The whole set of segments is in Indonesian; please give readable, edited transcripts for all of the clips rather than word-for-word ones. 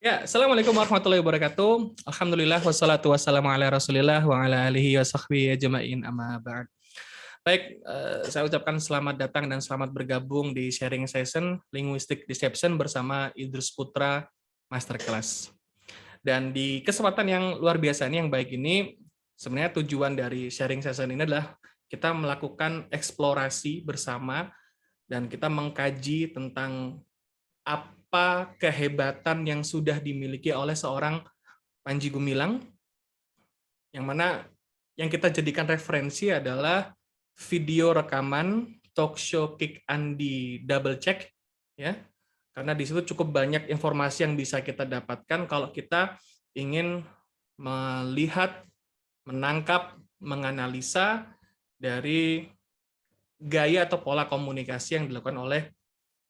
Ya, Assalamualaikum warahmatullahi wabarakatuh. Alhamdulillah wassalatu wassalamu ala Rasulillah wa ala alihi wa sahbihi ajma'in amma ba'd. Baik, saya ucapkan selamat datang dan selamat bergabung di sharing session Linguistic Deception bersama Idrus Putra Masterclass. Dan di kesempatan yang luar biasa ini, yang baik ini, sebenarnya tujuan dari sharing session ini adalah kita melakukan eksplorasi bersama dan kita mengkaji tentang apa kehebatan yang sudah dimiliki oleh seorang Panji Gumilang, yang mana yang kita jadikan referensi adalah video rekaman talk show Kick Andi Double Check, ya, karena di situ cukup banyak informasi yang bisa kita dapatkan kalau kita ingin melihat, menangkap, menganalisa dari gaya atau pola komunikasi yang dilakukan oleh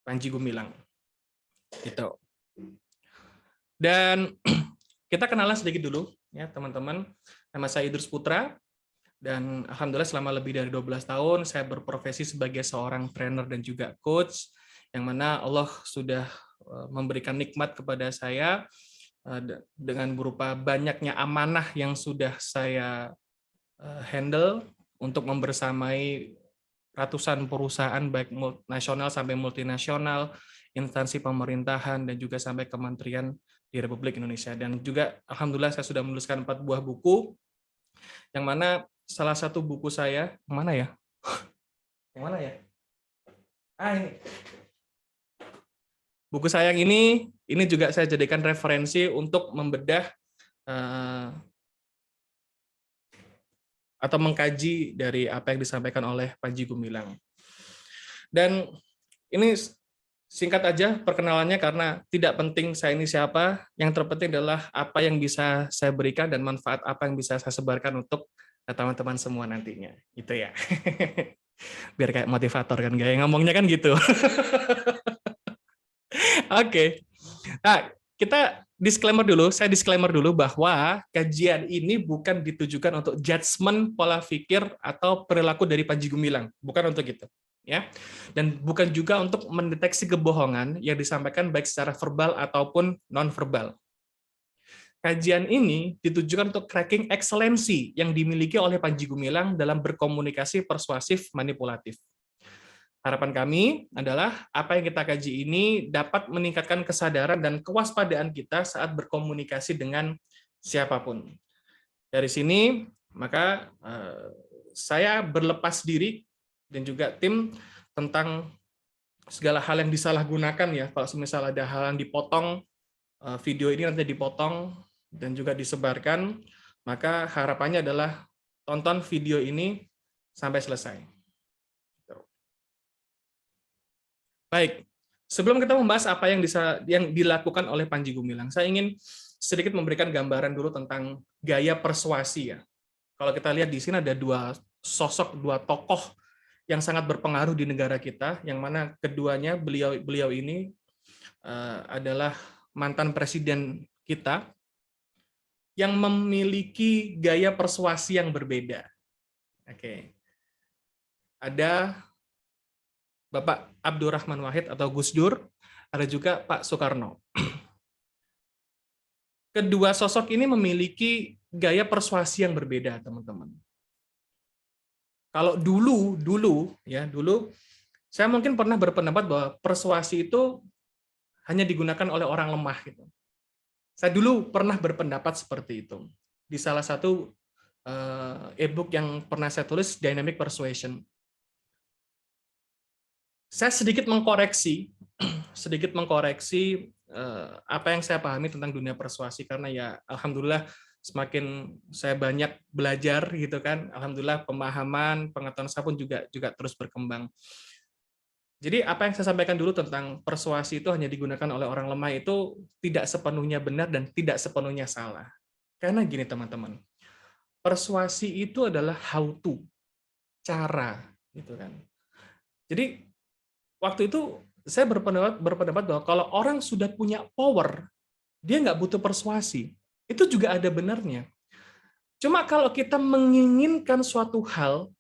Panji Gumilang. Gitu. Dan kita kenalan sedikit dulu, ya teman-teman. Nama saya Idrus Putra, dan alhamdulillah selama lebih dari 12 tahun saya berprofesi sebagai seorang trainer dan juga coach, yang mana Allah sudah memberikan nikmat kepada saya dengan berupa banyaknya amanah yang sudah saya handle untuk membersamai ratusan perusahaan baik nasional sampai multinasional, instansi pemerintahan, dan juga sampai kementerian di Republik Indonesia. Dan juga alhamdulillah saya sudah menuliskan 4 buah buku, yang mana salah satu buku saya, mana ya? Yang mana ya? Ini. Buku saya yang ini juga saya jadikan referensi untuk membedah atau mengkaji dari apa yang disampaikan oleh Panji Gumilang. Dan ini singkat aja perkenalannya karena tidak penting saya ini siapa, yang terpenting adalah apa yang bisa saya berikan dan manfaat apa yang bisa saya sebarkan untuk teman-teman semua nantinya. Gitu ya. Biar kayak motivator kan, gaya ngomongnya kan gitu. Oke. Nah, kita disclaimer dulu, saya disclaimer dulu bahwa kajian ini bukan ditujukan untuk judgement pola pikir atau perilaku dari Panji Gumilang, bukan untuk itu, ya. Dan bukan juga untuk mendeteksi kebohongan yang disampaikan baik secara verbal ataupun non-verbal. Kajian ini ditujukan untuk cracking excellency yang dimiliki oleh Panji Gumilang dalam berkomunikasi persuasif manipulatif. Harapan kami adalah apa yang kita kaji ini dapat meningkatkan kesadaran dan kewaspadaan kita saat berkomunikasi dengan siapapun. Dari sini, maka saya berlepas diri dan juga tim tentang segala hal yang disalahgunakan, ya. Kalau misal ada hal yang dipotong, video ini nanti dipotong dan juga disebarkan, maka harapannya adalah tonton video ini sampai selesai. Baik, sebelum kita membahas apa yang dilakukan oleh Panji Gumilang, saya ingin sedikit memberikan gambaran dulu tentang gaya persuasi, ya. Kalau kita lihat di sini ada dua sosok, dua tokoh yang sangat berpengaruh di negara kita, yang mana keduanya beliau ini adalah mantan presiden kita yang memiliki gaya persuasi yang berbeda. Oke. Ada Bapak Abdurrahman Wahid atau Gus Dur, ada juga Pak Soekarno. Kedua sosok ini memiliki gaya persuasi yang berbeda, teman-teman. Kalau dulu saya mungkin pernah berpendapat bahwa persuasi itu hanya digunakan oleh orang lemah gitu. Saya dulu pernah berpendapat seperti itu. Di salah satu e-book yang pernah saya tulis, Dynamic Persuasion. Saya sedikit mengkoreksi apa yang saya pahami tentang dunia persuasi, karena ya alhamdulillah semakin saya banyak belajar gitu kan, alhamdulillah pemahaman, pengetahuan saya pun juga terus berkembang. Jadi apa yang saya sampaikan dulu tentang persuasi itu hanya digunakan oleh orang lemah itu tidak sepenuhnya benar dan tidak sepenuhnya salah. Karena gini teman-teman, persuasi itu adalah how to, cara gitu kan. Jadi waktu itu saya berpendapat bahwa kalau orang sudah punya power, dia nggak butuh persuasi. Itu juga ada benarnya. Cuma kalau kita menginginkan suatu hal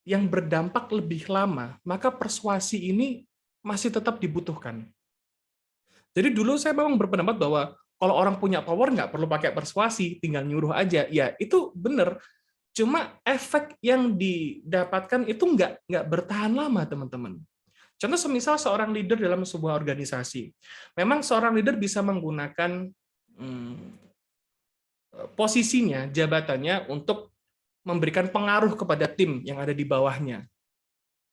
yang berdampak lebih lama, maka persuasi ini masih tetap dibutuhkan. Jadi dulu saya memang berpendapat bahwa kalau orang punya power nggak perlu pakai persuasi, tinggal nyuruh aja. Ya, itu benar. Cuma efek yang didapatkan itu nggak bertahan lama, teman-teman. Contoh semisal seorang leader dalam sebuah organisasi. Memang seorang leader bisa menggunakan posisinya, jabatannya untuk memberikan pengaruh kepada tim yang ada di bawahnya.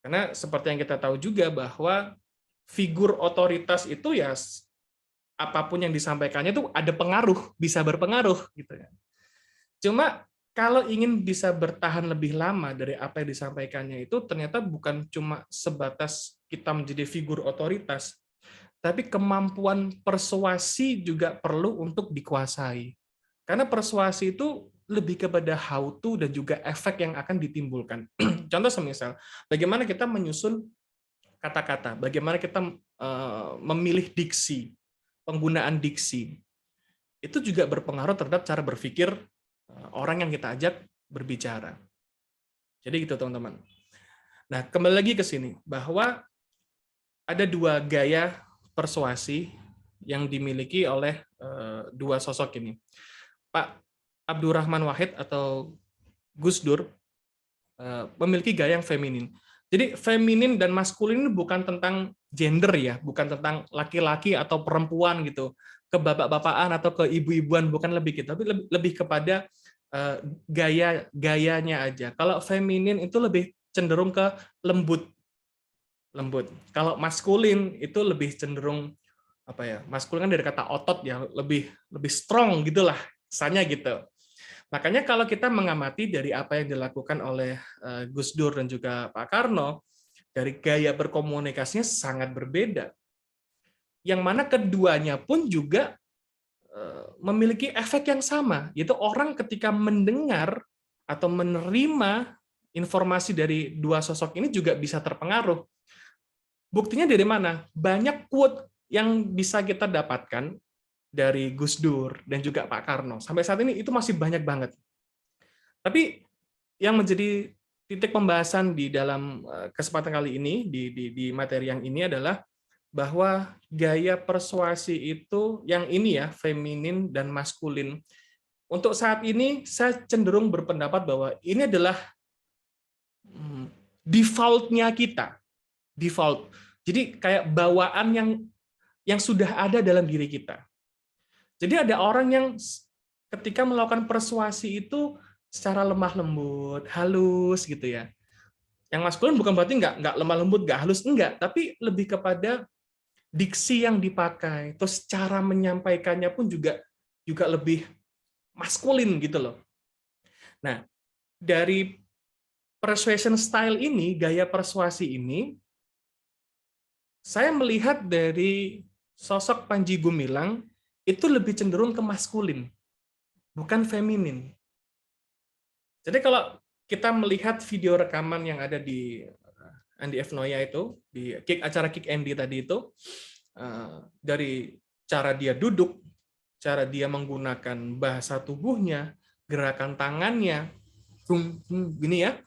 Karena seperti yang kita tahu juga bahwa figur otoritas itu ya apapun yang disampaikannya itu ada pengaruh, bisa berpengaruh gitu ya. Cuma kalau ingin bisa bertahan lebih lama dari apa yang disampaikannya itu ternyata bukan cuma sebatas kita menjadi figur otoritas, tapi kemampuan persuasi juga perlu untuk dikuasai. Karena persuasi itu lebih kepada how to dan juga efek yang akan ditimbulkan. Contoh semisal, bagaimana kita menyusun kata-kata, bagaimana kita memilih diksi, penggunaan diksi, itu juga berpengaruh terhadap cara berpikir orang yang kita ajak berbicara. Jadi gitu teman-teman. Nah, kembali lagi ke sini, bahwa ada dua gaya persuasi yang dimiliki oleh dua sosok ini. Pak Abdurrahman Wahid atau Gus Dur memiliki gaya yang feminin. Jadi feminin dan maskulin ini bukan tentang gender ya, bukan tentang laki-laki atau perempuan gitu, ke bapak-bapakan atau ke ibu-ibuan, bukan lebih gitu, tapi lebih kepada gayanya aja. Kalau feminin itu lebih cenderung ke lembut. Kalau maskulin itu lebih cenderung apa ya? Maskulin kan dari kata otot ya, lebih strong gitulah, kesannya gitu. Makanya kalau kita mengamati dari apa yang dilakukan oleh Gus Dur dan juga Pak Karno, dari gaya berkomunikasinya sangat berbeda. Yang mana keduanya pun juga memiliki efek yang sama, yaitu orang ketika mendengar atau menerima informasi dari dua sosok ini juga bisa terpengaruh. Buktinya dari mana? Banyak quote yang bisa kita dapatkan dari Gus Dur dan juga Pak Karno. Sampai saat ini itu masih banyak banget. Tapi yang menjadi titik pembahasan di dalam kesempatan kali ini, di materi yang ini adalah bahwa gaya persuasi itu yang ini ya, feminin dan maskulin. Untuk saat ini saya cenderung berpendapat bahwa ini adalah default-nya kita. Default. Jadi kayak bawaan yang sudah ada dalam diri kita. Jadi ada orang yang ketika melakukan persuasi itu secara lemah lembut, halus gitu ya. Yang maskulin bukan berarti nggak lemah lembut, nggak halus, enggak, tapi lebih kepada diksi yang dipakai, terus cara menyampaikannya pun juga lebih maskulin gitu loh. Nah, dari persuasion style ini, gaya persuasi ini, saya melihat dari sosok Panji Gumilang itu lebih cenderung ke maskulin, bukan feminin. Jadi kalau kita melihat video rekaman yang ada di Andi F. Noya itu, di acara Kick Andy tadi itu, dari cara dia duduk, cara dia menggunakan bahasa tubuhnya, gerakan tangannya, gini ya,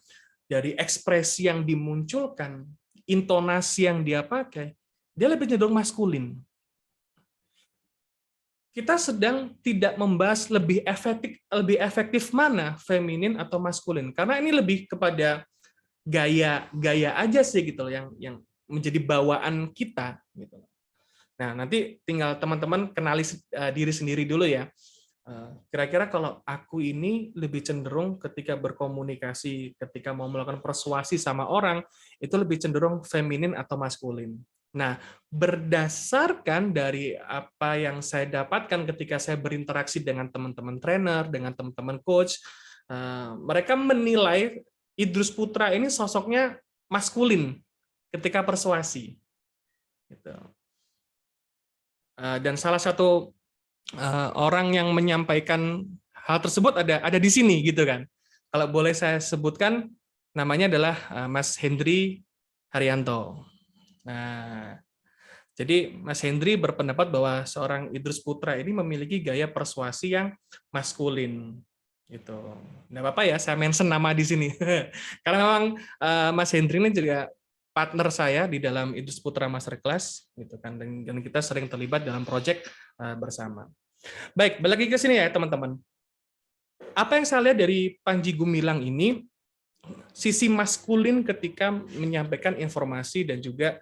dari ekspresi yang dimunculkan, intonasi yang dia pakai, dia lebih cenderung maskulin. Kita sedang tidak membahas lebih efektif mana, feminin atau maskulin, karena ini lebih kepada gaya aja sih gitu yang menjadi bawaan kita gitu. Nah, nanti tinggal teman-teman kenali diri sendiri dulu ya. Kira-kira kalau aku ini lebih cenderung ketika berkomunikasi, ketika mau melakukan persuasi sama orang, itu lebih cenderung feminin atau maskulin. Nah, berdasarkan dari apa yang saya dapatkan ketika saya berinteraksi dengan teman-teman trainer, dengan teman-teman coach, mereka menilai Idrus Putra ini sosoknya maskulin ketika persuasi. Gitu. Dan salah satu orang yang menyampaikan hal tersebut ada di sini gitu kan. Kalau boleh saya sebutkan, namanya adalah Mas Hendri Haryanto. Nah, jadi Mas Hendri berpendapat bahwa seorang Idrus Putra ini memiliki gaya persuasi yang maskulin. Gitu. Nggak apa-apa ya, saya mention nama di sini. Karena memang Mas Hendri ini juga partner saya di dalam Idrus Putra Masterclass, gitu kan, dan kita sering terlibat dalam proyek bersama. Baik, balik lagi ke sini ya teman-teman. Apa yang saya lihat dari Panji Gumilang ini, sisi maskulin ketika menyampaikan informasi dan juga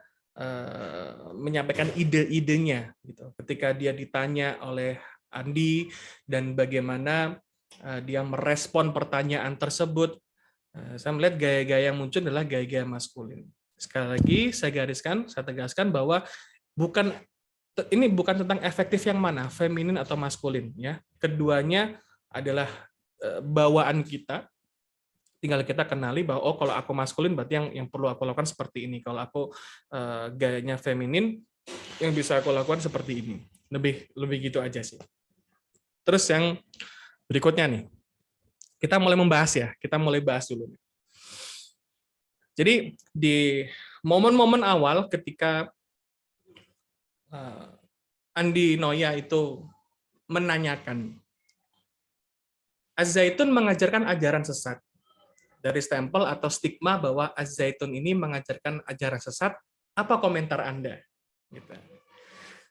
menyampaikan ide-idenya gitu. Ketika dia ditanya oleh Andi dan bagaimana dia merespon pertanyaan tersebut, saya melihat gaya-gaya yang muncul adalah gaya-gaya maskulin. Sekali lagi saya tegaskan bahwa bukan ini bukan tentang efektif yang mana, feminin atau maskulin ya. Keduanya adalah bawaan kita. Tinggal kita kenali bahwa oh kalau aku maskulin berarti yang perlu aku lakukan seperti ini. Kalau aku gayanya feminin, yang bisa aku lakukan seperti ini. Lebih gitu aja sih. Terus yang berikutnya nih, kita mulai membahas ya. Kita mulai bahas dulu. Jadi di momen-momen awal ketika Andi Noya itu menanyakan, Az-Zaitun mengajarkan ajaran sesat. Dari stempel atau stigma bahwa Az-Zaitun ini mengajarkan ajaran sesat, apa komentar Anda? Gitu.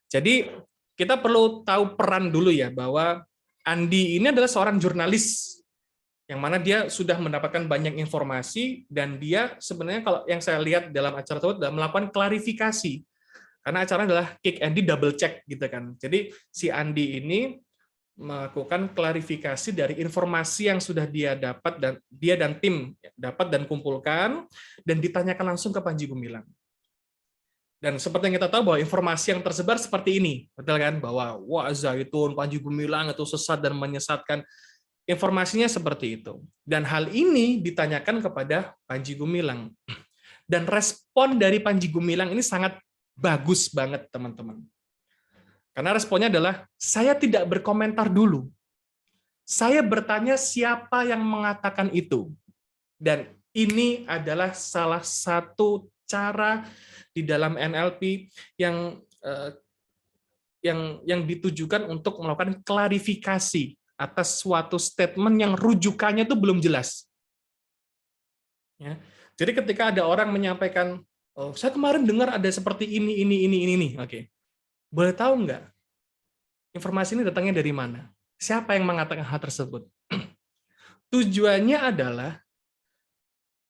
Jadi kita perlu tahu peran dulu ya, bahwa Andi ini adalah seorang jurnalis, yang mana dia sudah mendapatkan banyak informasi, dan dia sebenarnya kalau yang saya lihat dalam acara tersebut adalah melakukan klarifikasi. Karena acaranya adalah kick Andi double check gitu kan. Jadi si Andi ini melakukan klarifikasi dari informasi yang sudah dia dapat dan dia dan tim dapat dan kumpulkan dan ditanyakan langsung ke Panji Gumilang. Dan seperti yang kita tahu bahwa informasi yang tersebar seperti ini, betul kan? Bahwa wah Zaitun, Panji Gumilang itu sesat dan menyesatkan. Informasinya seperti itu. Dan hal ini ditanyakan kepada Panji Gumilang. Dan respon dari Panji Gumilang ini sangat bagus banget, teman-teman. Karena responnya adalah, saya tidak berkomentar dulu. Saya bertanya siapa yang mengatakan itu. Dan ini adalah salah satu cara di dalam NLP yang ditujukan untuk melakukan klarifikasi atas suatu statement yang rujukannya itu belum jelas. Ya. Jadi ketika ada orang menyampaikan, oh, saya kemarin dengar ada seperti ini. Oke. Boleh tahu nggak? Informasi ini datangnya dari mana? Siapa yang mengatakan hal tersebut? Tujuannya adalah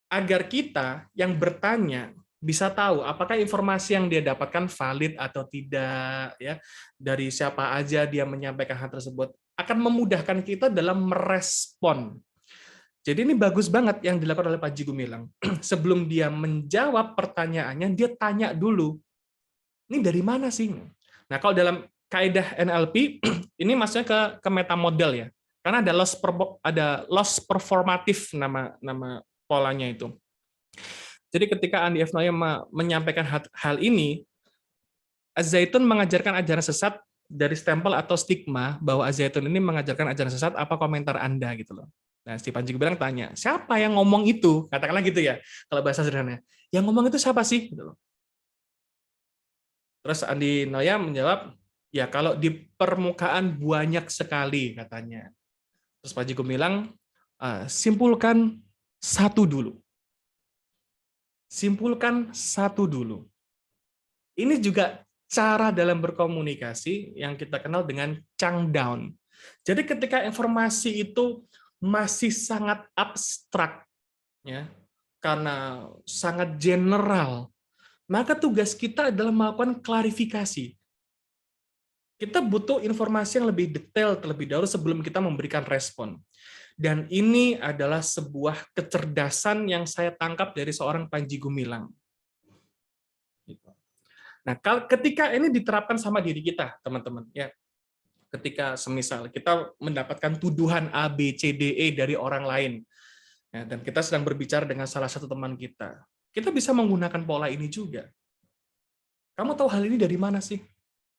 agar kita yang bertanya bisa tahu apakah informasi yang dia dapatkan valid atau tidak, ya, dari siapa aja dia menyampaikan hal tersebut, akan memudahkan kita dalam merespon. Jadi ini bagus banget yang dilakukan oleh Panji Gumilang. Sebelum dia menjawab pertanyaannya, dia tanya dulu, ini dari mana sih? Nah, kalau dalam kaidah NLP, ini maksudnya ke meta model ya. Karena ada loss performatif nama polanya itu. Jadi ketika Andi F. Noya menyampaikan hal ini, Az-Zaitun mengajarkan ajaran sesat dari stempel atau stigma bahwa Az-Zaitun ini mengajarkan ajaran sesat, apa komentar Anda gitu loh. Nah, si Panji Gumilang tanya, siapa yang ngomong itu? Katakanlah gitu ya, kalau bahasa sederhana. Yang ngomong itu siapa sih? Gitu loh. Terus Andi Noya menjawab, ya kalau di permukaan banyak sekali katanya. Terus Panji Gumilang, simpulkan satu dulu. Simpulkan satu dulu. Ini juga cara dalam berkomunikasi yang kita kenal dengan chunk down. Jadi ketika informasi itu masih sangat abstrak, ya, karena sangat general, maka tugas kita adalah melakukan klarifikasi. Kita butuh informasi yang lebih detail terlebih dahulu sebelum kita memberikan respon. Dan ini adalah sebuah kecerdasan yang saya tangkap dari seorang Panji Gumilang. Nah, ketika ini diterapkan sama diri kita, teman-teman, ya, ketika semisal kita mendapatkan tuduhan A, B, C, D, E dari orang lain, ya, dan kita sedang berbicara dengan salah satu teman kita bisa menggunakan pola ini juga. Kamu tahu hal ini dari mana sih?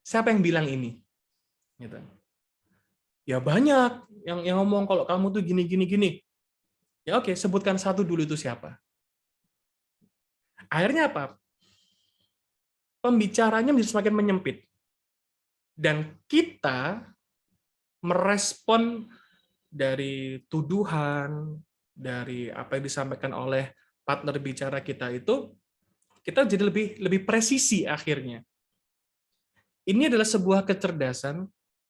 Siapa yang bilang ini? Gitu. Ya banyak yang ngomong kalau kamu tuh gini. Ya oke, sebutkan satu dulu itu siapa. Akhirnya apa? Pembicaranya bisa semakin menyempit. Dan kita merespon dari tuduhan, dari apa yang disampaikan oleh partner bicara kita itu, kita jadi lebih presisi akhirnya. Ini adalah sebuah kecerdasan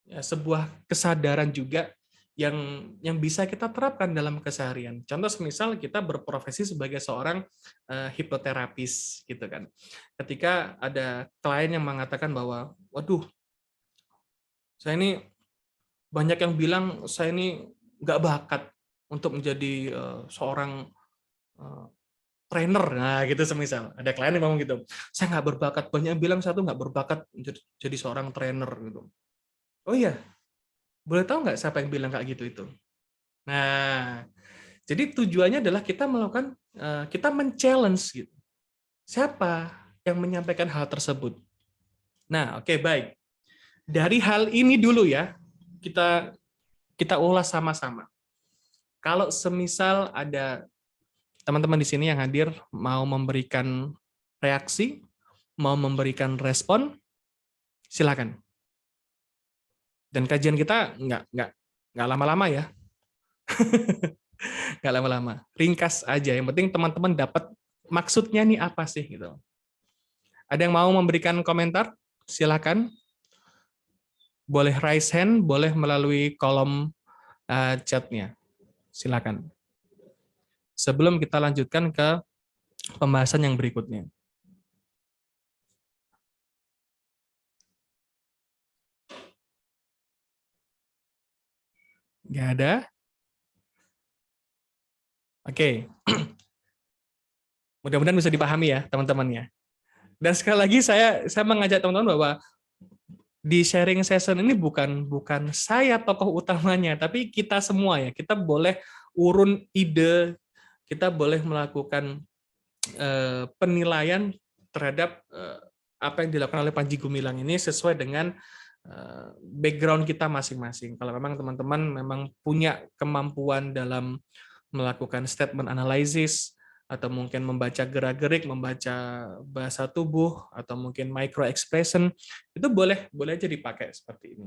ya, sebuah kesadaran juga yang bisa kita terapkan dalam keseharian. Contoh misal kita berprofesi sebagai seorang hipnoterapis gitu kan. Ketika ada klien yang mengatakan bahwa, waduh, saya ini banyak yang bilang saya ini nggak bakat untuk menjadi seorang eh, trainer, nah gitu semisal. Ada klien yang ngomong gitu, saya nggak berbakat. Banyak yang bilang saya tuh nggak berbakat jadi seorang trainer gitu. Oh iya, boleh tahu nggak siapa yang bilang kayak gitu itu? Nah, jadi tujuannya adalah kita melakukan, kita men-challenge gitu. Siapa yang menyampaikan hal tersebut? Nah, oke, baik. Dari hal ini dulu ya, kita kita ulas sama-sama. Kalau semisal ada teman-teman di sini yang hadir mau memberikan reaksi, mau memberikan respon, silakan. Dan kajian kita nggak lama-lama ya, nggak lama-lama. Ringkas aja. Yang penting teman-teman dapat maksudnya nih apa sih gitu. Ada yang mau memberikan komentar? Silakan. Boleh raise hand, boleh melalui kolom chatnya. Silakan. Sebelum kita lanjutkan ke pembahasan yang berikutnya. Nggak ada? Oke. Mudah-mudahan bisa dipahami ya teman-temannya. Dan sekali lagi saya mengajak teman-teman bahwa di sharing session ini bukan saya tokoh utamanya, tapi kita semua ya. Kita boleh urun ide, kita boleh melakukan penilaian terhadap apa yang dilakukan oleh Panji Gumilang ini sesuai dengan background kita masing-masing. Kalau memang teman-teman memang punya kemampuan dalam melakukan statement analysis, atau mungkin membaca gerak-gerik, membaca bahasa tubuh, atau mungkin micro expression, itu boleh aja dipakai seperti ini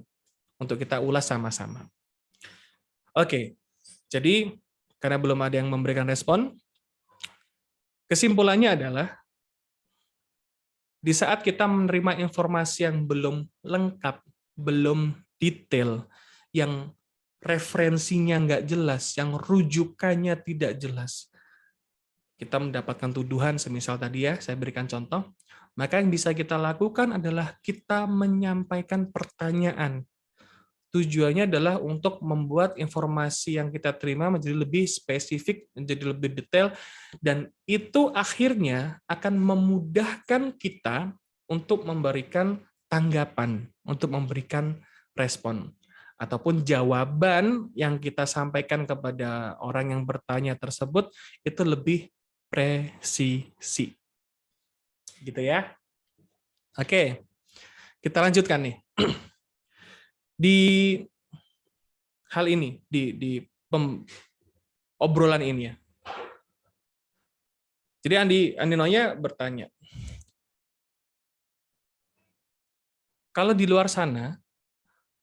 untuk kita ulas sama-sama. Oke, jadi karena belum ada yang memberikan respon, kesimpulannya adalah di saat kita menerima informasi yang belum lengkap, belum detail, yang referensinya nggak jelas, yang rujukannya tidak jelas, kita mendapatkan tuduhan, semisal tadi ya, saya berikan contoh, maka yang bisa kita lakukan adalah kita menyampaikan pertanyaan. Tujuannya adalah untuk membuat informasi yang kita terima menjadi lebih spesifik, menjadi lebih detail, dan itu akhirnya akan memudahkan kita untuk memberikan tanggapan, untuk memberikan respon, ataupun jawaban yang kita sampaikan kepada orang yang bertanya tersebut itu lebih presisi. Gitu ya. Oke, kita lanjutkan nih. Di hal ini, di obrolan ini ya. Jadi Andi Noya bertanya, kalau di luar sana,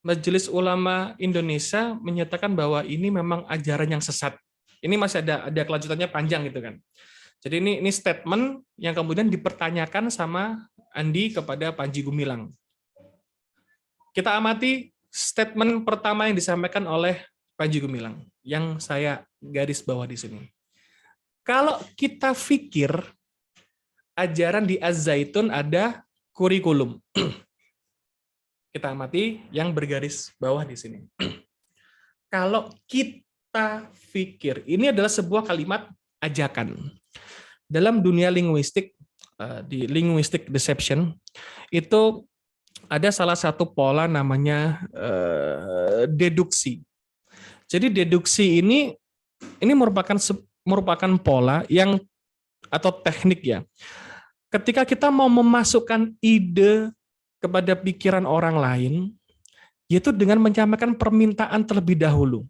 Majelis Ulama Indonesia menyatakan bahwa ini memang ajaran yang sesat. Ini masih ada kelanjutannya panjang gitu kan. Jadi ini statement yang kemudian dipertanyakan sama Andi kepada Panji Gumilang. Kita amati statement pertama yang disampaikan oleh Panji Gumilang, yang saya garis bawah di sini. Kalau kita pikir ajaran di Az-Zaitun ada kurikulum. Kita amati yang bergaris bawah di sini. Kalau kita pikir, ini adalah sebuah kalimat ajakan. Dalam dunia linguistik, di linguistic deception, itu ada salah satu pola namanya deduksi. Jadi deduksi ini merupakan pola yang atau teknik ya. Ketika kita mau memasukkan ide kepada pikiran orang lain, yaitu dengan menyampaikan permintaan terlebih dahulu.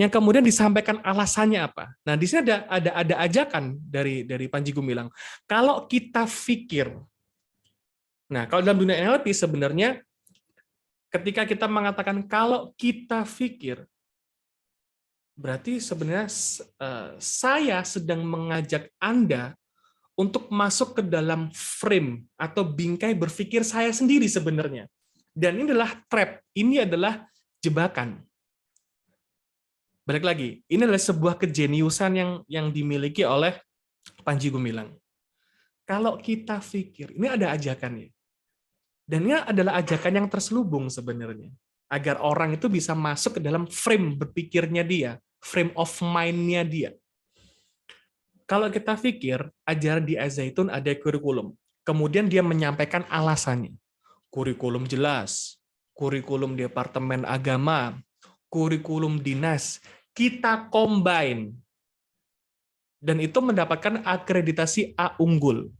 Yang kemudian disampaikan alasannya apa. Nah, di sini ada ajakan dari Panji Gumilang. Kalau kita pikir, nah kalau dalam dunia NLP sebenarnya ketika kita mengatakan kalau kita pikir, berarti sebenarnya saya sedang mengajak Anda untuk masuk ke dalam frame atau bingkai berpikir saya sendiri sebenarnya. Dan ini adalah trap, ini adalah jebakan. Balik lagi, ini adalah sebuah kejeniusan yang dimiliki oleh Panji Gumilang. Kalau kita pikir, ini ada ajakannya. Dan ini adalah ajakan yang terselubung sebenarnya. Agar orang itu bisa masuk ke dalam frame berpikirnya dia, frame of mind-nya dia. Kalau kita pikir, ajaran di Az-Zaitun ada kurikulum. Kemudian dia menyampaikan alasannya. Kurikulum jelas, kurikulum Departemen Agama, kurikulum dinas, kita combine. Dan itu mendapatkan akreditasi A unggul.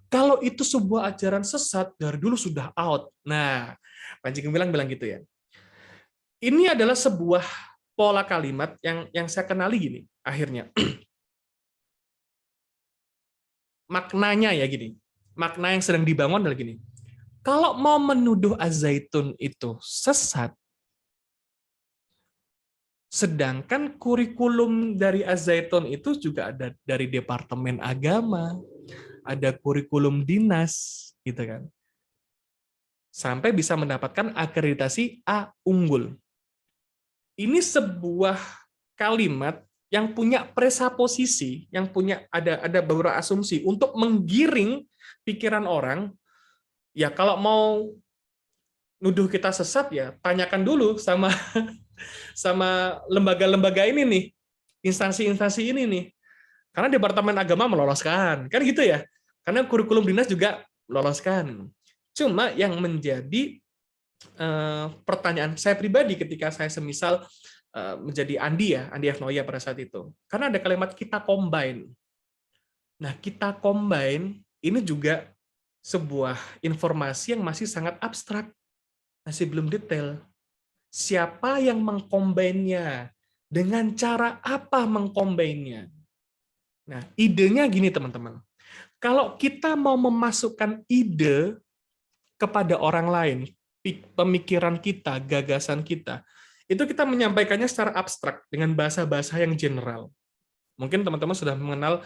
Kalau itu sebuah ajaran sesat, dari dulu sudah out. Nah, Panji Gumilang bilang gitu ya. Ini adalah sebuah pola kalimat yang saya kenali gini, akhirnya. Maknanya ya gini. Makna yang sedang dibangun adalah gini. Kalau mau menuduh Az-Zaitun itu sesat, sedangkan kurikulum dari Az-Zaitun itu juga ada dari Departemen Agama, ada kurikulum dinas, gitu kan. Sampai bisa mendapatkan akreditasi A unggul. Ini sebuah kalimat yang punya presaposisi, yang punya ada beberapa asumsi untuk menggiring pikiran orang. Ya kalau mau nuduh kita sesat ya tanyakan dulu sama lembaga-lembaga ini nih, instansi-instansi ini nih. Karena Departemen Agama meloloskan, kan gitu ya. Karena kurikulum dinas juga meloloskan. Cuma yang menjadi pertanyaan saya pribadi ketika saya semisal menjadi Andi F. Noya pada saat itu. Karena ada kalimat kita combine. Nah, kita combine ini juga sebuah informasi yang masih sangat abstrak, masih belum detail. Siapa yang mengcombine-nya? Dengan cara apa mengcombine-nya? Nah, idenya gini teman-teman. Kalau kita mau memasukkan ide kepada orang lain, pemikiran kita, gagasan kita, itu kita menyampaikannya secara abstrak dengan bahasa-bahasa yang general. Mungkin teman-teman sudah mengenal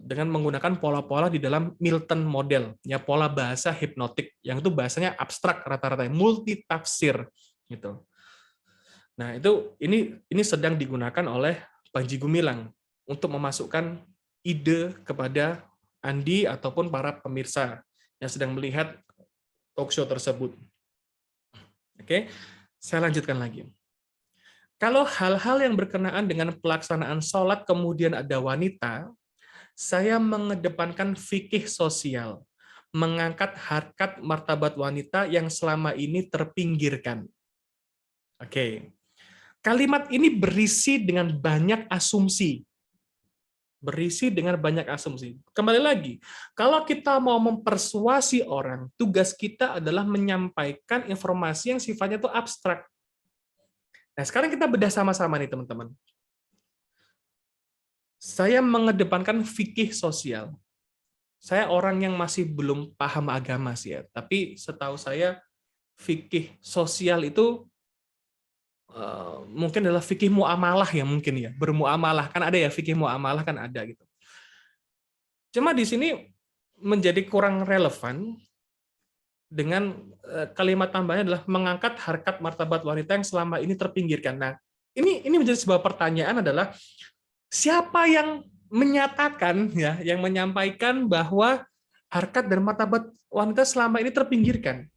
dengan menggunakan pola-pola di dalam Milton model, ya pola bahasa hipnotik, yang itu bahasanya abstrak rata-rata, multi tafsir gitu. Nah, ini sedang digunakan oleh Panji Gumilang untuk memasukkan ide kepada Andi ataupun para pemirsa yang sedang melihat talk show tersebut. Oke, saya lanjutkan lagi. Kalau hal-hal yang berkenaan dengan pelaksanaan sholat kemudian ada wanita, saya mengedepankan fikih sosial, mengangkat harkat martabat wanita yang selama ini terpinggirkan. Oke. Kalimat ini berisi dengan banyak asumsi. Kembali lagi, kalau kita mau mempersuasi orang, tugas kita adalah menyampaikan informasi yang sifatnya itu abstrak. Nah, sekarang kita bedah sama-sama nih, teman-teman. Saya mengedepankan fikih sosial. Saya orang yang masih belum paham agama sih ya, tapi setahu saya fikih sosial itu mungkin adalah fikih muamalah ya mungkin ya, bermuamalah kan ada ya, fikih muamalah kan ada gitu. Cuma di sini menjadi kurang relevan dengan kalimat tambahnya adalah mengangkat harkat martabat wanita yang selama ini terpinggirkan. Nah, ini menjadi sebuah pertanyaan adalah siapa yang menyatakan ya, yang menyampaikan bahwa harkat dan martabat wanita selama ini terpinggirkan.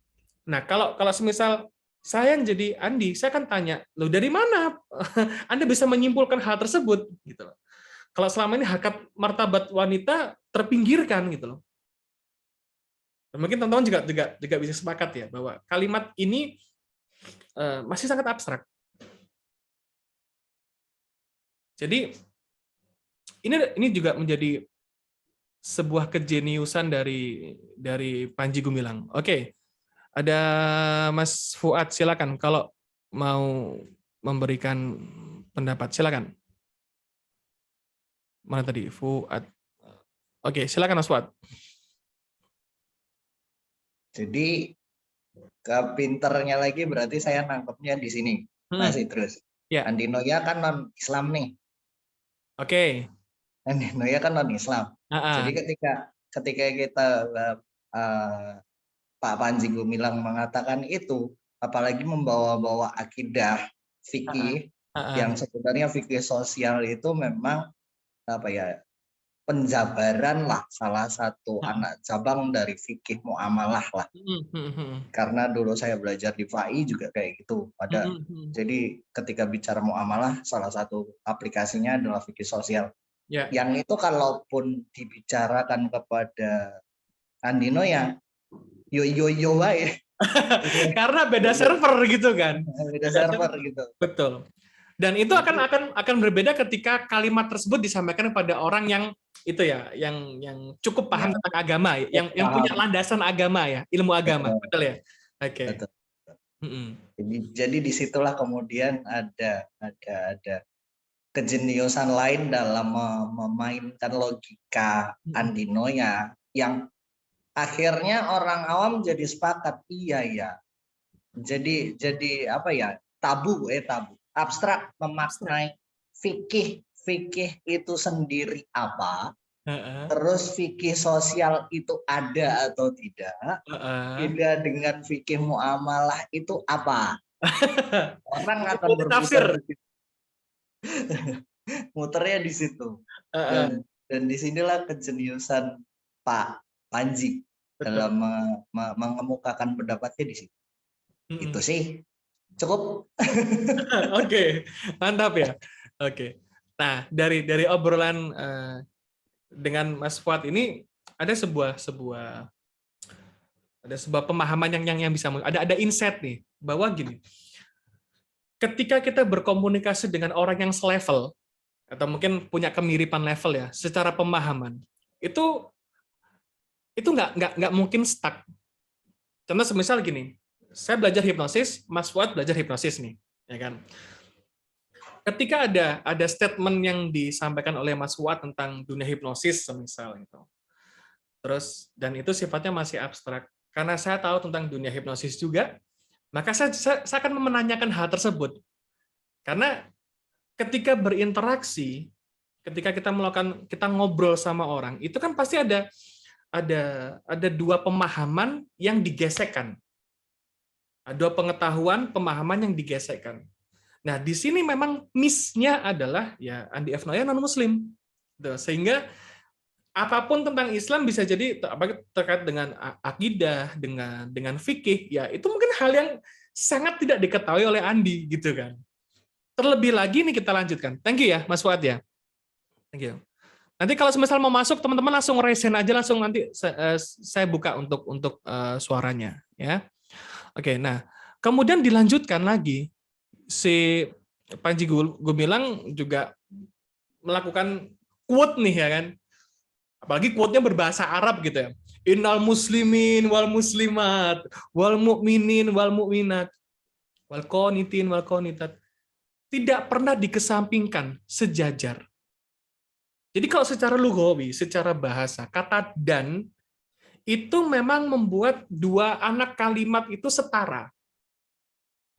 Nah, kalau semisal saya yang jadi Andi, saya akan tanya, loh dari mana Anda bisa menyimpulkan hal tersebut? Gitu loh. Kalau selama ini harkat martabat wanita terpinggirkan gitu loh. Dan mungkin teman-teman juga bisa sepakat ya bahwa kalimat ini masih sangat abstrak. Jadi ini juga menjadi sebuah kejeniusan dari Panji Gumilang. Oke. Ada Mas Fuad, silakan kalau mau memberikan pendapat, silakan. Mana tadi? Fuad. Oke, silakan Mas Fuad. Jadi kepinternya lagi berarti saya nangkepnya di sini. Masih terus. Ya. Andi Noya kan non-Islam nih. Oke. Andi Noya kan non-Islam. Jadi ketika kita Pak Panji Gumilang mengatakan itu, apalagi membawa-bawa akidah fikih yang sebenarnya fikih sosial itu memang apa ya, penjabaran lah, salah satu anak cabang dari fikih muamalah lah. Karena dulu saya belajar di FAI juga kayak gitu. Jadi ketika bicara muamalah, salah satu aplikasinya adalah fikih sosial. Yang itu kalaupun dibicarakan kepada Andino ya yo wae. Karena beda server gitu kan. Beda server gitu. Betul. Dan itu akan berbeda ketika kalimat tersebut disampaikan kepada orang yang itu ya, yang cukup paham tentang agama, yang punya landasan agama ya, ilmu agama, betul ya? Oke. Betul. Jadi disitulah kemudian ada kejeniusan lain dalam memainkan logika Andino ya, yang akhirnya orang awam jadi sepakat, iya ya. Jadi apa ya? Tabu abstrak memaknai fikih itu sendiri apa, terus fikih sosial itu ada atau tidak, beda dengan fikih muamalah itu apa. Orang akan berpikir muternya di situ. Dan disinilah kejeniusan Pak Panji dalam mengemukakan pendapatnya di situ. Itu sih. Cukup. Oke, mantap ya. Oke. Nah, dari obrolan dengan Mas Fuad ini ada sebuah pemahaman yang bisa ada insight nih bahwa gini. Ketika kita berkomunikasi dengan orang yang selevel atau mungkin punya kemiripan level ya, secara pemahaman itu nggak mungkin stuck. Contoh semisal gini. Saya belajar hipnosis, Mas Fuad belajar hipnosis nih, ya kan? Ketika ada statement yang disampaikan oleh Mas Fuad tentang dunia hipnosis, semisal itu, terus dan itu sifatnya masih abstrak, karena saya tahu tentang dunia hipnosis juga, maka saya akan menanyakan hal tersebut, karena ketika berinteraksi, ketika kita ngobrol sama orang, itu kan pasti ada dua pemahaman yang digesekkan. Dua pengetahuan, pemahaman yang digesekkan. Nah, di sini memang miss-nya adalah ya Andi F. Noya non-Muslim. Sehingga apapun tentang Islam bisa jadi terkait dengan akidah, dengan fikih, ya itu mungkin hal yang sangat tidak diketahui oleh Andi, gitu kan. Terlebih lagi nih kita lanjutkan. Thank you ya, Mas Fuad ya. Thank you. Nanti kalau semisal mau masuk, teman-teman langsung raise hand aja, langsung nanti saya buka untuk suaranya, ya. Oke, nah kemudian dilanjutkan lagi si Panji Gumilang juga melakukan quote nih ya kan, apalagi quote-nya berbahasa Arab gitu ya. Innal muslimin wal muslimat wal mu'minin wal mu'minat wal qanitin wal qanitat tidak pernah dikesampingkan, sejajar. Jadi kalau secara lughawi, secara bahasa, kata dan itu memang membuat dua anak kalimat itu setara.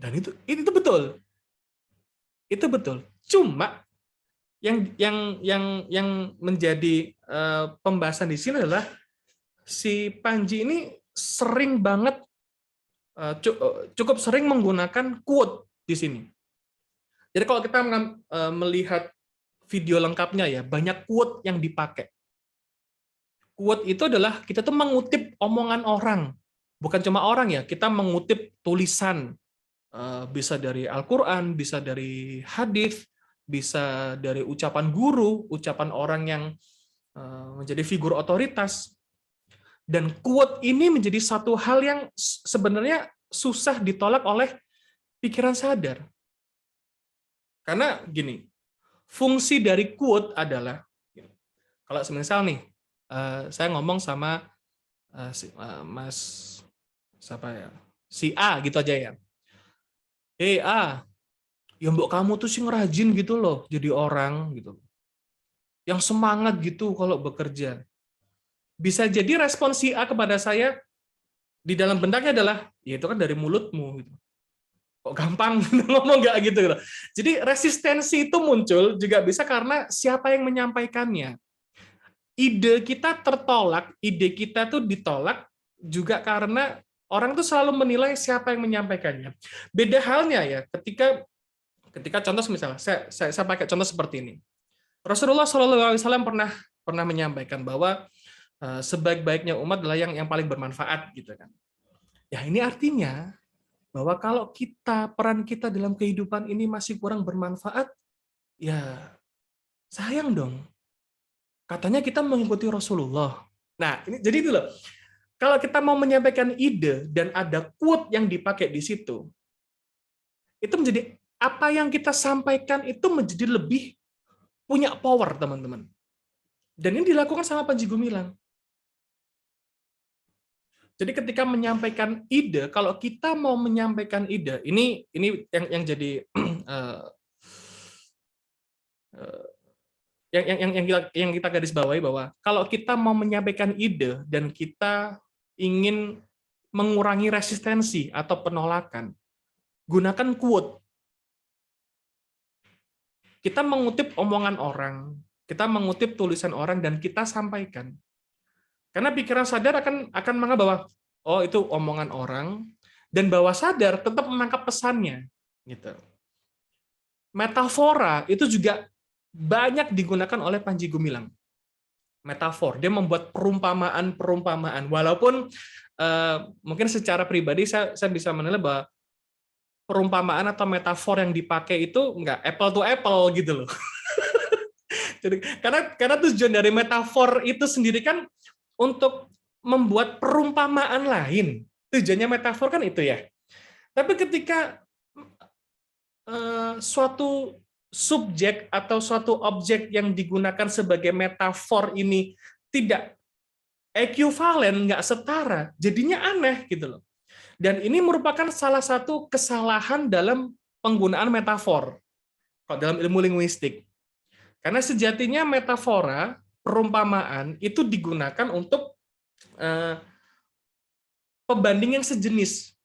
Dan itu betul. Itu betul. Cuma yang menjadi pembahasan di sini adalah si Panji ini sering banget cukup sering menggunakan quote di sini. Jadi kalau kita melihat video lengkapnya ya, banyak quote yang dipakai. Quote itu adalah kita tuh mengutip omongan orang, bukan cuma orang ya, kita mengutip tulisan, bisa dari Al-Quran, bisa dari hadis, bisa dari ucapan guru, ucapan orang yang menjadi figur otoritas. Dan quote ini menjadi satu hal yang sebenarnya susah ditolak oleh pikiran sadar. Karena gini, fungsi dari quote adalah, kalau semisal nih, saya ngomong sama Mas siapa ya, si A gitu aja ya. A, ya mbok kamu tuh sih ngerajin gitu loh, jadi orang gitu, yang semangat gitu kalau bekerja. Bisa jadi respon si A kepada saya di dalam benaknya adalah, ya itu kan dari mulutmu gitu. Kok gampang ngomong nggak gitu. Jadi resistensi itu muncul juga bisa karena siapa yang menyampaikannya. Ide kita tertolak, ide kita tuh ditolak juga karena orang itu selalu menilai siapa yang menyampaikannya. Beda halnya ya, ketika contoh misalnya, saya pakai contoh seperti ini. Rasulullah SAW pernah menyampaikan bahwa sebaik-baiknya umat adalah yang paling bermanfaat, gitu kan. Ya ini artinya bahwa kalau peran kita dalam kehidupan ini masih kurang bermanfaat, ya sayang dong. Katanya kita mengikuti Rasulullah. Nah, jadi itu loh. Kalau kita mau menyampaikan ide dan ada quote yang dipakai di situ, itu menjadi apa yang kita sampaikan itu menjadi lebih punya power, teman-teman. Dan ini dilakukan sama Panji Gumilang. Jadi ketika menyampaikan ide, kalau kita mau menyampaikan ide, ini yang jadi yang kita garis bawahi, bahwa kalau kita mau menyampaikan ide dan kita ingin mengurangi resistensi atau penolakan, gunakan quote. Kita mengutip omongan orang, kita mengutip tulisan orang, dan kita sampaikan. Karena pikiran sadar akan menganggap bahwa oh itu omongan orang, dan bawah sadar tetap menangkap pesannya. Gitu. Metafora itu juga banyak digunakan oleh Panji Gumilang. Metafor, dia membuat perumpamaan, walaupun mungkin secara pribadi saya bisa menilai bahwa perumpamaan atau metafor yang dipakai itu nggak apple to apple gitu loh. Jadi, karena tujuan dari metafor itu sendiri kan untuk membuat perumpamaan lain. Tujuannya metafor kan itu ya. Tapi ketika suatu subjek atau suatu objek yang digunakan sebagai metafor ini tidak ekuivalen, nggak setara, jadinya aneh gitu loh. Dan ini merupakan salah satu kesalahan dalam penggunaan metafor dalam ilmu linguistik. Karena sejatinya metafora, perumpamaan itu digunakan untuk pembanding yang sejenis,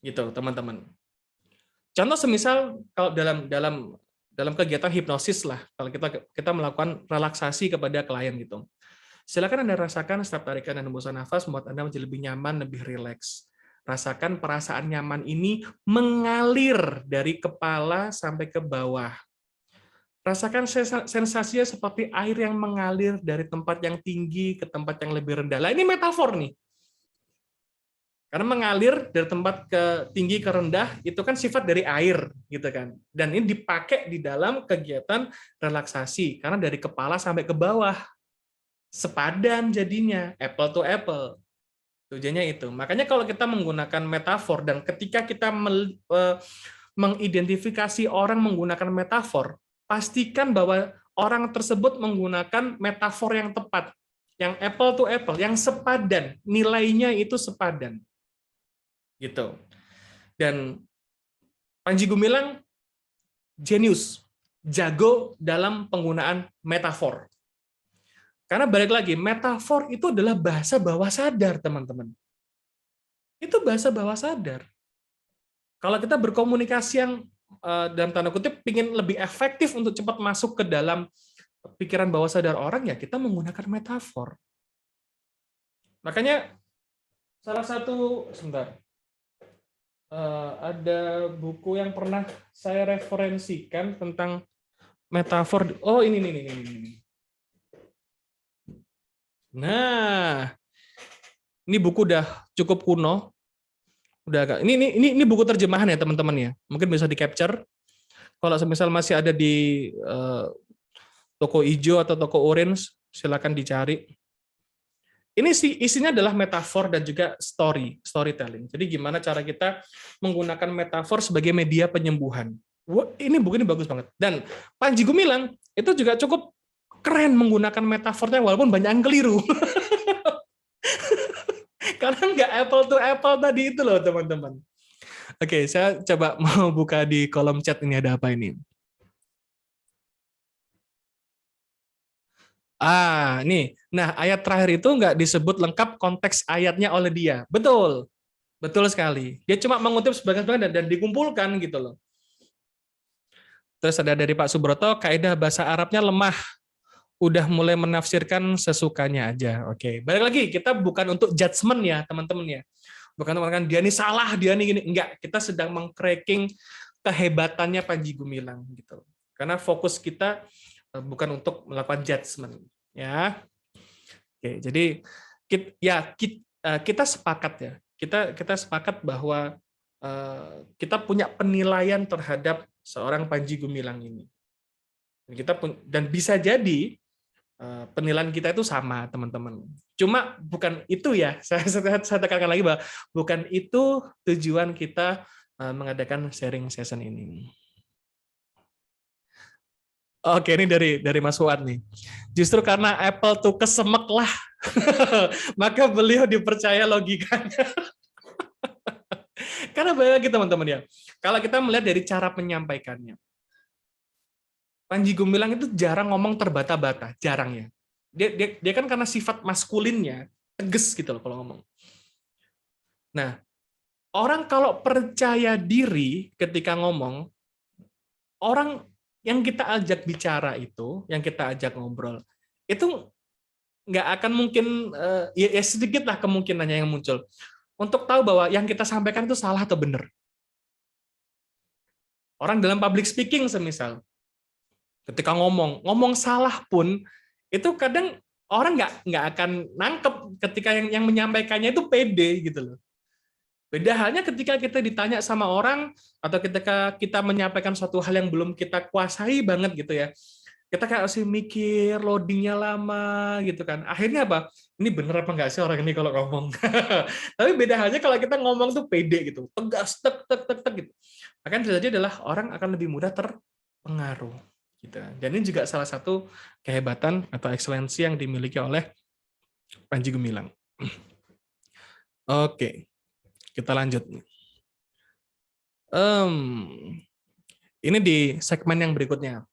gitu teman-teman. Contoh semisal kalau dalam kegiatan hipnosis lah, kalau kita melakukan relaksasi kepada klien gitu, silakan Anda rasakan setiap tarikan dan hembusan nafas membuat Anda menjadi lebih nyaman, lebih rileks. Rasakan perasaan nyaman ini mengalir dari kepala sampai ke bawah. Rasakan sensasinya seperti air yang mengalir dari tempat yang tinggi ke tempat yang lebih rendah. Lah ini metafor nih. Karena mengalir dari tempat ke tinggi ke rendah itu kan sifat dari air gitu kan. Dan ini dipakai di dalam kegiatan relaksasi karena dari kepala sampai ke bawah sepadan jadinya, apple to apple. Tujuannya itu. Makanya kalau kita menggunakan metafor dan ketika kita mengidentifikasi orang menggunakan metafor, pastikan bahwa orang tersebut menggunakan metafor yang tepat, yang apple to apple, yang sepadan, nilainya itu sepadan. Gitu. Dan Panji Gumilang jenius, jago dalam penggunaan metafor. Karena balik lagi, metafor itu adalah bahasa bawah sadar, teman-teman. Itu bahasa bawah sadar. Kalau kita berkomunikasi yang dalam tanda kutip ingin lebih efektif untuk cepat masuk ke dalam pikiran bawah sadar orang, ya kita menggunakan metafor. Makanya salah satu ada buku yang pernah saya referensikan tentang metafor. Oh, ini. Nah, ini buku udah cukup kuno. Ini buku terjemahan ya, teman-teman ya. Mungkin bisa di-capture. Kalau misal masih ada di toko hijau atau toko orange, silakan dicari. Ini sih isinya adalah metafor dan juga storytelling. Jadi gimana cara kita menggunakan metafor sebagai media penyembuhan. Ini buku ini bagus banget. Dan Panji Gumilang itu juga cukup keren menggunakan metafornya walaupun banyak yang keliru. Karena nggak apple to apple tadi itu loh, teman-teman. Oke, saya coba mau buka di kolom chat ini ada apa ini. Nih. Nah, ayat terakhir itu nggak disebut lengkap konteks ayatnya oleh dia. Betul. Betul sekali. Dia cuma mengutip sebagian dan dikumpulkan gitu loh. Terus ada dari Pak Subroto, kaidah bahasa Arabnya lemah. Udah mulai menafsirkan sesukanya aja. Oke. Balik lagi, kita bukan untuk judgement ya, teman-teman ya. Bukan mengatakan dia ini salah, dia ini gini. Enggak, kita sedang meng-cracking kehebatannya Panji Gumilang gitu. Karena fokus kita bukan untuk melakukan judgement, ya. Oke, jadi kita sepakat ya. Kita sepakat bahwa kita punya penilaian terhadap seorang Panji Gumilang ini. Dan bisa jadi penilaian kita itu sama, teman-teman. Cuma bukan itu ya. Saya tekankan lagi bahwa bukan itu tujuan kita mengadakan sharing session ini. Oke, ini dari Mas Fuad nih. Justru karena Apple tuh kesemek lah, maka beliau dipercaya logikanya. Karena banyak lagi teman-teman ya, kalau kita melihat dari cara menyampaikannya, Panji Gumilang itu jarang ngomong terbata-bata, jarang ya. Dia kan karena sifat maskulinnya, tegas gitu loh kalau ngomong. Nah, orang kalau percaya diri ketika ngomong, orang yang kita ajak bicara itu, yang kita ajak ngobrol, itu nggak akan mungkin, ya sedikit lah kemungkinannya yang muncul untuk tahu bahwa yang kita sampaikan itu salah atau benar. Orang dalam public speaking semisal, ketika ngomong salah pun, itu kadang orang nggak akan nangkep ketika yang menyampaikannya itu pede gitu loh. Beda halnya ketika kita ditanya sama orang atau ketika kita menyampaikan suatu hal yang belum kita kuasai banget gitu ya. Kita kayak masih mikir, loadingnya lama gitu kan. Akhirnya apa? Ini bener apa nggak sih orang ini kalau ngomong? Tapi beda halnya kalau kita ngomong tuh pede gitu, tegas, tek tek tek tek gitu. Akan terjadi adalah orang akan lebih mudah terpengaruh. Gitu. Dan ini juga salah satu kehebatan atau ekselensi yang dimiliki oleh Panji Gumilang. Oke. Kita lanjut. Ini di segmen yang berikutnya.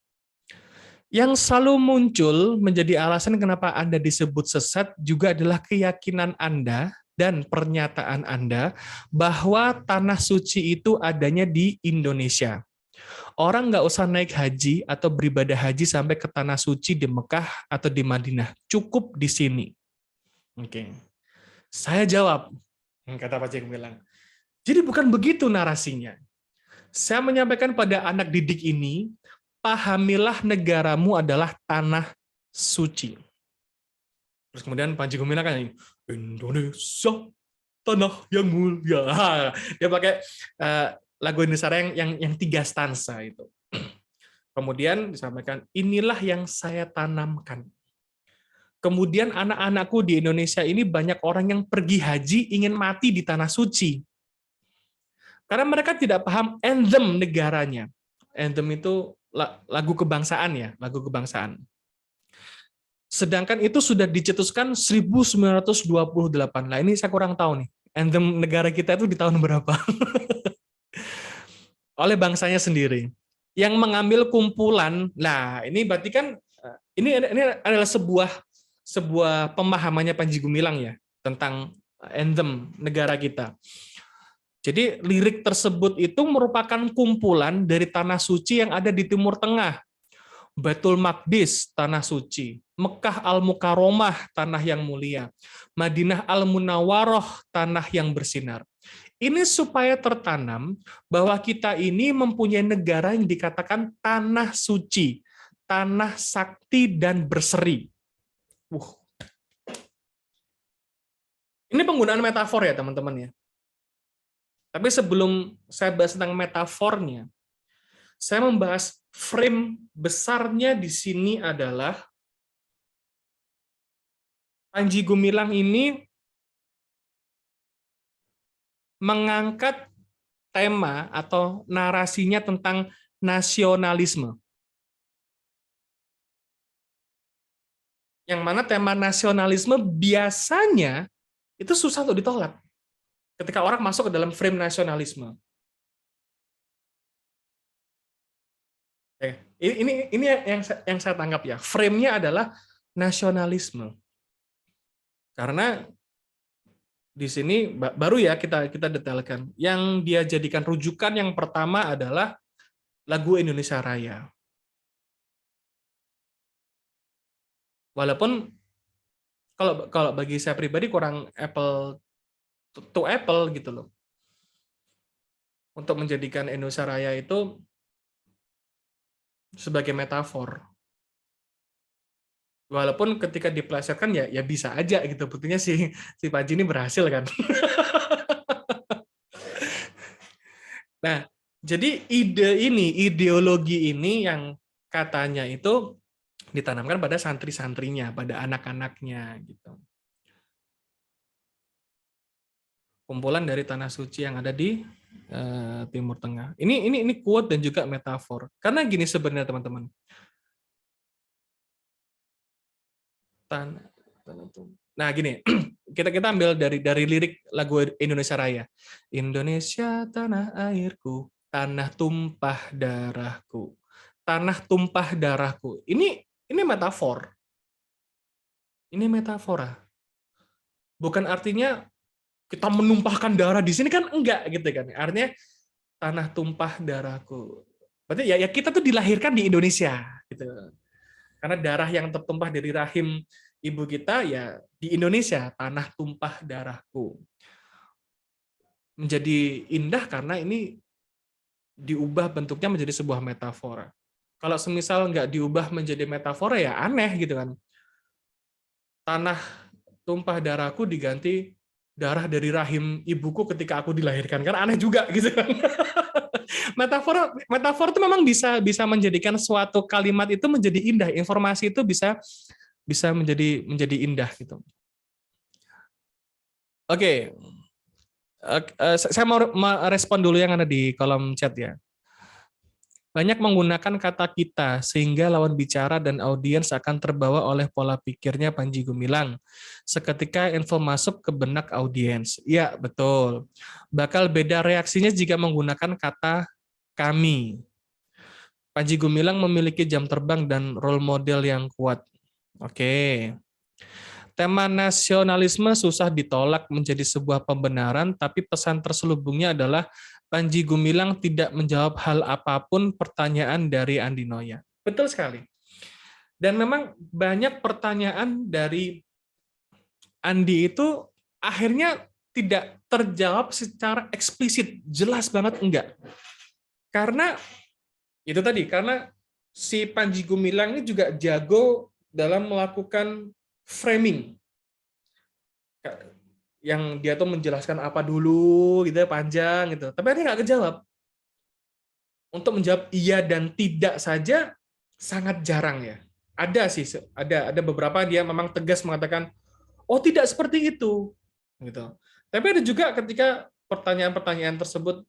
Yang selalu muncul menjadi alasan kenapa Anda disebut sesat juga adalah keyakinan Anda dan pernyataan Anda bahwa tanah suci itu adanya di Indonesia. Orang nggak usah naik haji atau beribadah haji sampai ke tanah suci di Mekah atau di Madinah. Cukup di sini. Oke. Saya jawab, kata Pak Jeng bilang, jadi bukan begitu narasinya. Saya menyampaikan pada anak didik ini, pahamilah negaramu adalah tanah suci. Terus kemudian Panji Gumilang kan, Indonesia, tanah yang mulia. Dia pakai lagu Indonesia yang 3 stansa itu. Kemudian disampaikan, inilah yang saya tanamkan. Kemudian anak-anakku di Indonesia ini banyak orang yang pergi haji ingin mati di tanah suci. Karena mereka tidak paham anthem negaranya. Anthem itu lagu kebangsaan ya, lagu kebangsaan. Sedangkan itu sudah dicetuskan 1928. Nah, ini saya kurang tahu nih. Anthem negara kita itu di tahun berapa? Oleh bangsanya sendiri. Yang mengambil kumpulan, nah ini berarti kan ini adalah sebuah pemahamannya Panji Gumilang ya tentang anthem negara kita. Jadi lirik tersebut itu merupakan kumpulan dari tanah suci yang ada di Timur Tengah. Baitul Maqdis, tanah suci. Mekah Al-Mukarramah, tanah yang mulia. Madinah Al-Munawwaroh, tanah yang bersinar. Ini supaya tertanam bahwa kita ini mempunyai negara yang dikatakan tanah suci, tanah sakti dan berseri. Ini penggunaan metafor ya teman-teman ya. Tapi sebelum saya bahas tentang metafornya, saya membahas frame besarnya di sini adalah Panji Gumilang ini mengangkat tema atau narasinya tentang nasionalisme. Yang mana tema nasionalisme biasanya itu susah untuk ditolak ketika orang masuk ke dalam frame nasionalisme. Ini yang saya tangkap ya. Frame-nya adalah nasionalisme. Karena di sini baru ya kita detailkan. Yang dia jadikan rujukan yang pertama adalah lagu Indonesia Raya. Walaupun kalau bagi saya pribadi kurang apple to apple gitu loh. Untuk menjadikan Indonesia Raya itu sebagai metafor. Walaupun ketika dipelesetkan ya bisa aja gitu. Buktinya si Panji ini berhasil kan. Nah, jadi ideologi ini yang katanya itu ditanamkan pada santri-santrinya, pada anak-anaknya gitu. Kumpulan dari tanah suci yang ada di Timur Tengah. Ini quote dan juga metafor. Karena gini sebenarnya teman-teman. Nah gini, kita ambil dari lirik lagu Indonesia Raya. Indonesia tanah airku, tanah tumpah darahku, tanah tumpah darahku. Ini metafor. Ini metafora. Bukan artinya kita menumpahkan darah di sini kan enggak gitu kan. Artinya tanah tumpah darahku. Berarti ya kita tuh dilahirkan di Indonesia gitu. Karena darah yang tertumpah dari rahim ibu kita ya di Indonesia, tanah tumpah darahku. Menjadi indah karena ini diubah bentuknya menjadi sebuah metafora. Kalau semisal nggak diubah menjadi metafora ya aneh gitu kan. Tanah tumpah darahku diganti darah dari rahim ibuku ketika aku dilahirkan, kan aneh juga gitu kan. Metafor itu memang bisa menjadikan suatu kalimat itu menjadi indah, informasi itu bisa menjadi indah gitu. Oke. Saya mau merespon dulu yang ada di kolom chat ya. Banyak menggunakan kata kita, sehingga lawan bicara dan audiens akan terbawa oleh pola pikirnya Panji Gumilang. Seketika info masuk ke benak audiens. Ya, betul. Bakal beda reaksinya jika menggunakan kata kami. Panji Gumilang memiliki jam terbang dan role model yang kuat. Oke. Tema nasionalisme susah ditolak menjadi sebuah pembenaran, tapi pesan terselubungnya adalah Panji Gumilang tidak menjawab hal apapun pertanyaan dari Andi Noya. Betul sekali. Dan memang banyak pertanyaan dari Andi itu akhirnya tidak terjawab secara eksplisit, jelas banget enggak. Karena itu tadi, karena si Panji Gumilang ini juga jago dalam melakukan framing. Yang dia tuh menjelaskan apa dulu gitu panjang gitu. Tapi dia nggak kejawab. Untuk menjawab iya dan tidak saja sangat jarang ya. Ada sih, ada beberapa dia memang tegas mengatakan, oh tidak seperti itu, gitu. Tapi ada juga ketika pertanyaan-pertanyaan tersebut,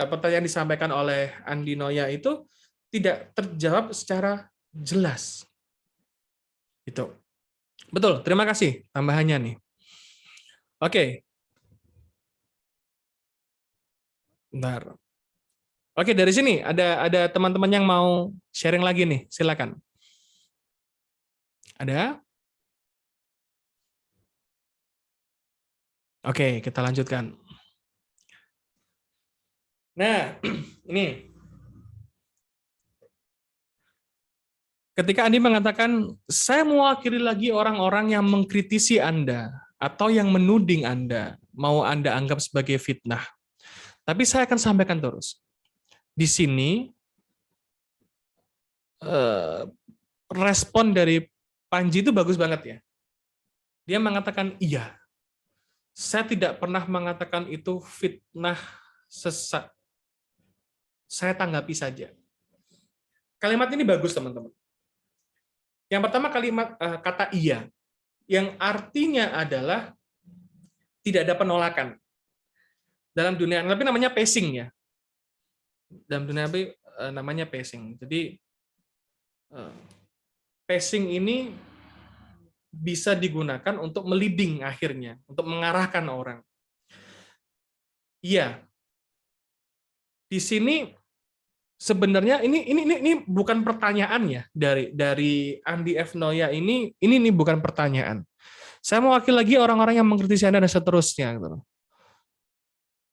pertanyaan disampaikan oleh Andi Noya itu tidak terjawab secara jelas. Gitu. Betul, terima kasih tambahannya nih. Oke. Bentar. Oke, dari sini ada teman-teman yang mau sharing lagi nih, silakan. Ada? Oke, kita lanjutkan. Nah, ini. Ketika Andi mengatakan, saya mewakili lagi orang-orang yang mengkritisi Anda, atau yang menuding Anda, mau Anda anggap sebagai fitnah. Tapi saya akan sampaikan terus. Di sini, respon dari Panji itu bagus banget ya. Dia mengatakan, iya, saya tidak pernah mengatakan itu fitnah sesat. Saya tanggapi saja. Kalimat ini bagus, teman-teman. Yang pertama kalimat kata iya, yang artinya adalah tidak ada penolakan. Dalam dunia NLP namanya pacing ya. Dalam dunia NLP namanya pacing. Jadi pacing ini bisa digunakan untuk meliding akhirnya, untuk mengarahkan orang. Iya. Di sini sebenarnya ini bukan pertanyaan ya dari Andi F. Noya ini bukan pertanyaan. Saya mewakili lagi orang-orang yang mengkritisi Anda dan seterusnya. Gitu.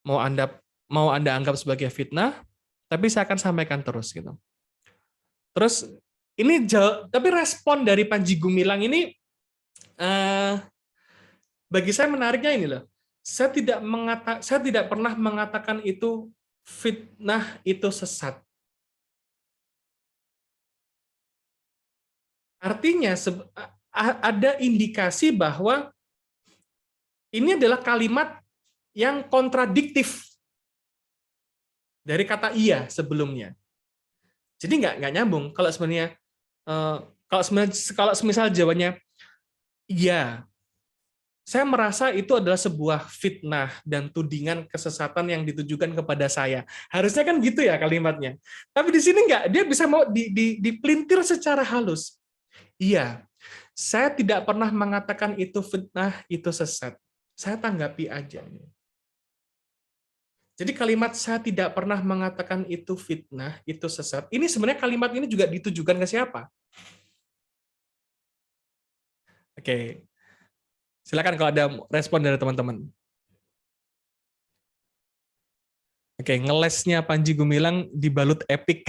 Mau Anda anggap sebagai fitnah, tapi saya akan sampaikan terus gitu. Terus ini tapi respon dari Panji Gumilang ini bagi saya menariknya ini loh. saya tidak pernah mengatakan itu fitnah, itu sesat. Artinya ada indikasi bahwa ini adalah kalimat yang kontradiktif dari kata iya sebelumnya. Jadi nggak nyambung. Kalau sebenarnya kalau semisal jawabannya iya, saya merasa itu adalah sebuah fitnah dan tudingan kesesatan yang ditujukan kepada saya. Harusnya kan gitu ya kalimatnya. Tapi di sini nggak, dia bisa mau dipelintir secara halus. Iya, saya tidak pernah mengatakan itu fitnah, itu sesat. Saya tanggapi aja. Jadi kalimat saya tidak pernah mengatakan itu fitnah, itu sesat. Ini sebenarnya kalimat ini juga ditujukan ke siapa? Oke, silakan kalau ada respon dari teman-teman. Oke, ngelesnya Panji Gumilang dibalut epik.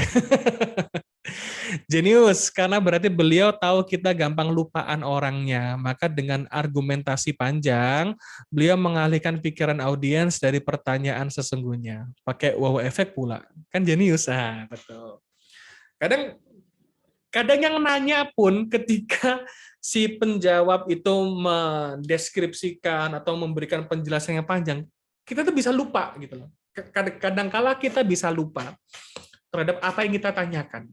Jenius, karena berarti beliau tahu kita gampang lupaan orangnya. Maka dengan argumentasi panjang, beliau mengalihkan pikiran audiens dari pertanyaan sesungguhnya. Pakai wow efek pula. Kan jenius, betul. Kadang kadang yang nanya pun ketika si penjawab itu mendeskripsikan atau memberikan penjelasan yang panjang, kita tuh bisa lupa gitu loh. Kadang-kala kita bisa lupa terhadap apa yang kita tanyakan.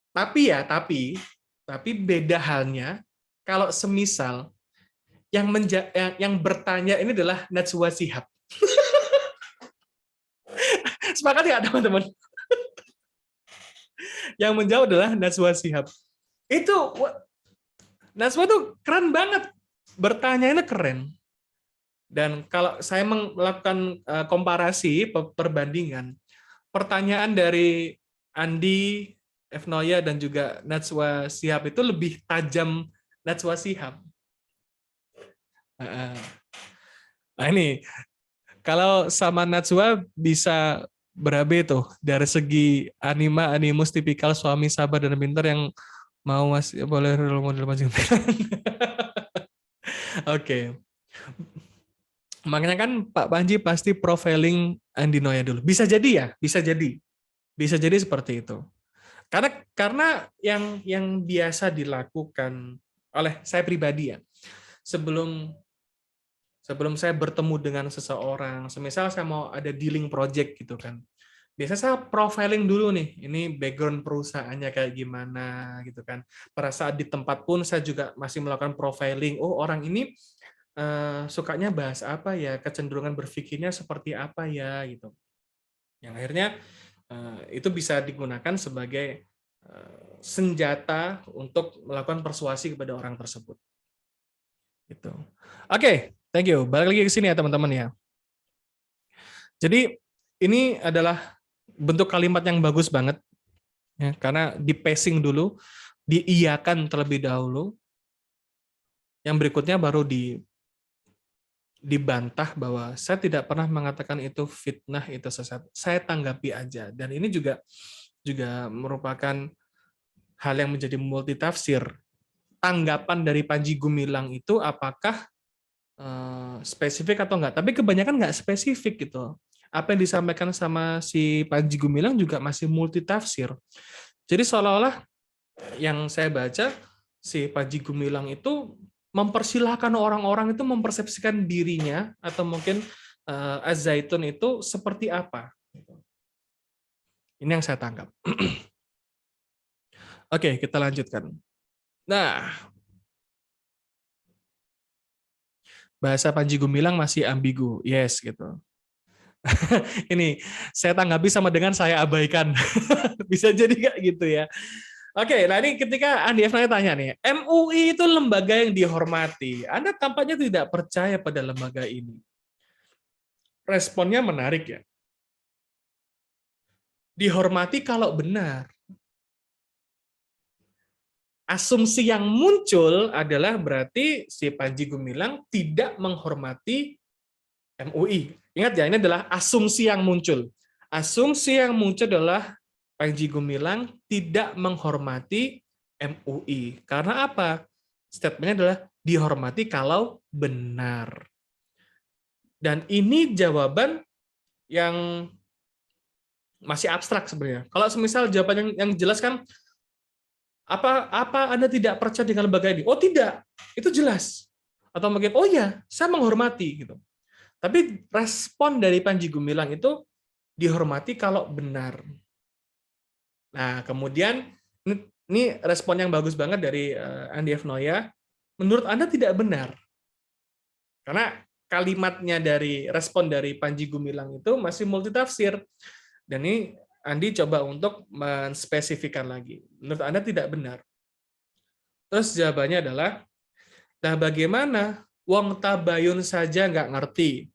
Tapi beda halnya kalau semisal yang bertanya ini adalah Najwa Shihab. Sepakat ya teman-teman? Yang menjawab adalah Najwa Shihab. Itu Najwa tuh keren banget. Bertanya keren. Dan kalau saya melakukan komparasi, perbandingan, pertanyaan dari Andi F. Noya dan juga Najwa Shihab itu lebih tajam Najwa Shihab. Nah ini, kalau sama Najwa bisa berabe tuh dari segi animus tipikal suami sabar dan pintar yang mau masih boleh role model Panji Gumilang. Oke. Makanya kan Pak Panji pasti profiling Andi Noya dulu. Bisa jadi ya, bisa jadi seperti itu. Karena yang biasa dilakukan oleh saya pribadi ya, sebelum saya bertemu dengan seseorang, semisal saya mau ada dealing project gitu kan, biasanya saya profiling dulu nih, ini background perusahaannya kayak gimana gitu kan. Pada saat di tempat pun saya juga masih melakukan profiling. Oh, orang ini sukanya bahas apa ya, kecenderungan berpikirnya seperti apa ya gitu. Yang akhirnya itu bisa digunakan sebagai senjata untuk melakukan persuasi kepada orang tersebut. Gitu. Oke, thank you. Balik lagi ke sini ya teman-teman ya. Jadi ini adalah bentuk kalimat yang bagus banget ya, karena di pacing dulu, diiyakan terlebih dahulu. Yang berikutnya baru dibantah bahwa saya tidak pernah mengatakan itu fitnah, itu sesat. Saya tanggapi aja. Dan ini juga merupakan hal yang menjadi multitafsir. Tanggapan dari Panji Gumilang itu apakah spesifik atau enggak? Tapi kebanyakan enggak spesifik gitu. Apa yang disampaikan sama si Panji Gumilang juga masih multitafsir. Jadi seolah-olah yang saya baca, si Panji Gumilang itu mempersilahkan orang-orang itu mempersepsikan dirinya atau mungkin Az-Zaitun itu seperti apa. Ini yang saya tangkap. Oke, kita lanjutkan. Nah, bahasa Panji Gumilang masih ambigu. Yes, gitu. Ini saya tanggapi sama dengan saya abaikan. Bisa jadi nggak gitu ya. Oke, nah ini ketika Andi F. tanya nih, MUI itu lembaga yang dihormati. Anda tampaknya tidak percaya pada lembaga ini. Responnya menarik ya. Dihormati kalau benar. Asumsi yang muncul adalah berarti si Panji Gumilang tidak menghormati MUI. Ingat ya, ini adalah asumsi yang muncul. Asumsi yang muncul adalah Panji Gumilang tidak menghormati MUI. Karena apa? Statementnya adalah dihormati kalau benar. Dan ini jawaban yang masih abstrak sebenarnya. Kalau semisal jawaban yang jelas kan, apa Anda tidak percaya dengan lembaga ini? Oh tidak, itu jelas. Atau mungkin, oh ya, saya menghormati gitu. Tapi respon dari Panji Gumilang itu dihormati kalau benar. Nah, kemudian ini respon yang bagus banget dari Andi F. Noya. Menurut Anda tidak benar. Karena kalimatnya dari respon dari Panji Gumilang itu masih multitafsir. Dan ini Andi coba untuk menspesifikkan lagi. Menurut Anda tidak benar. Terus jawabannya adalah, nah bagaimana? Wong tabayun saja nggak ngerti.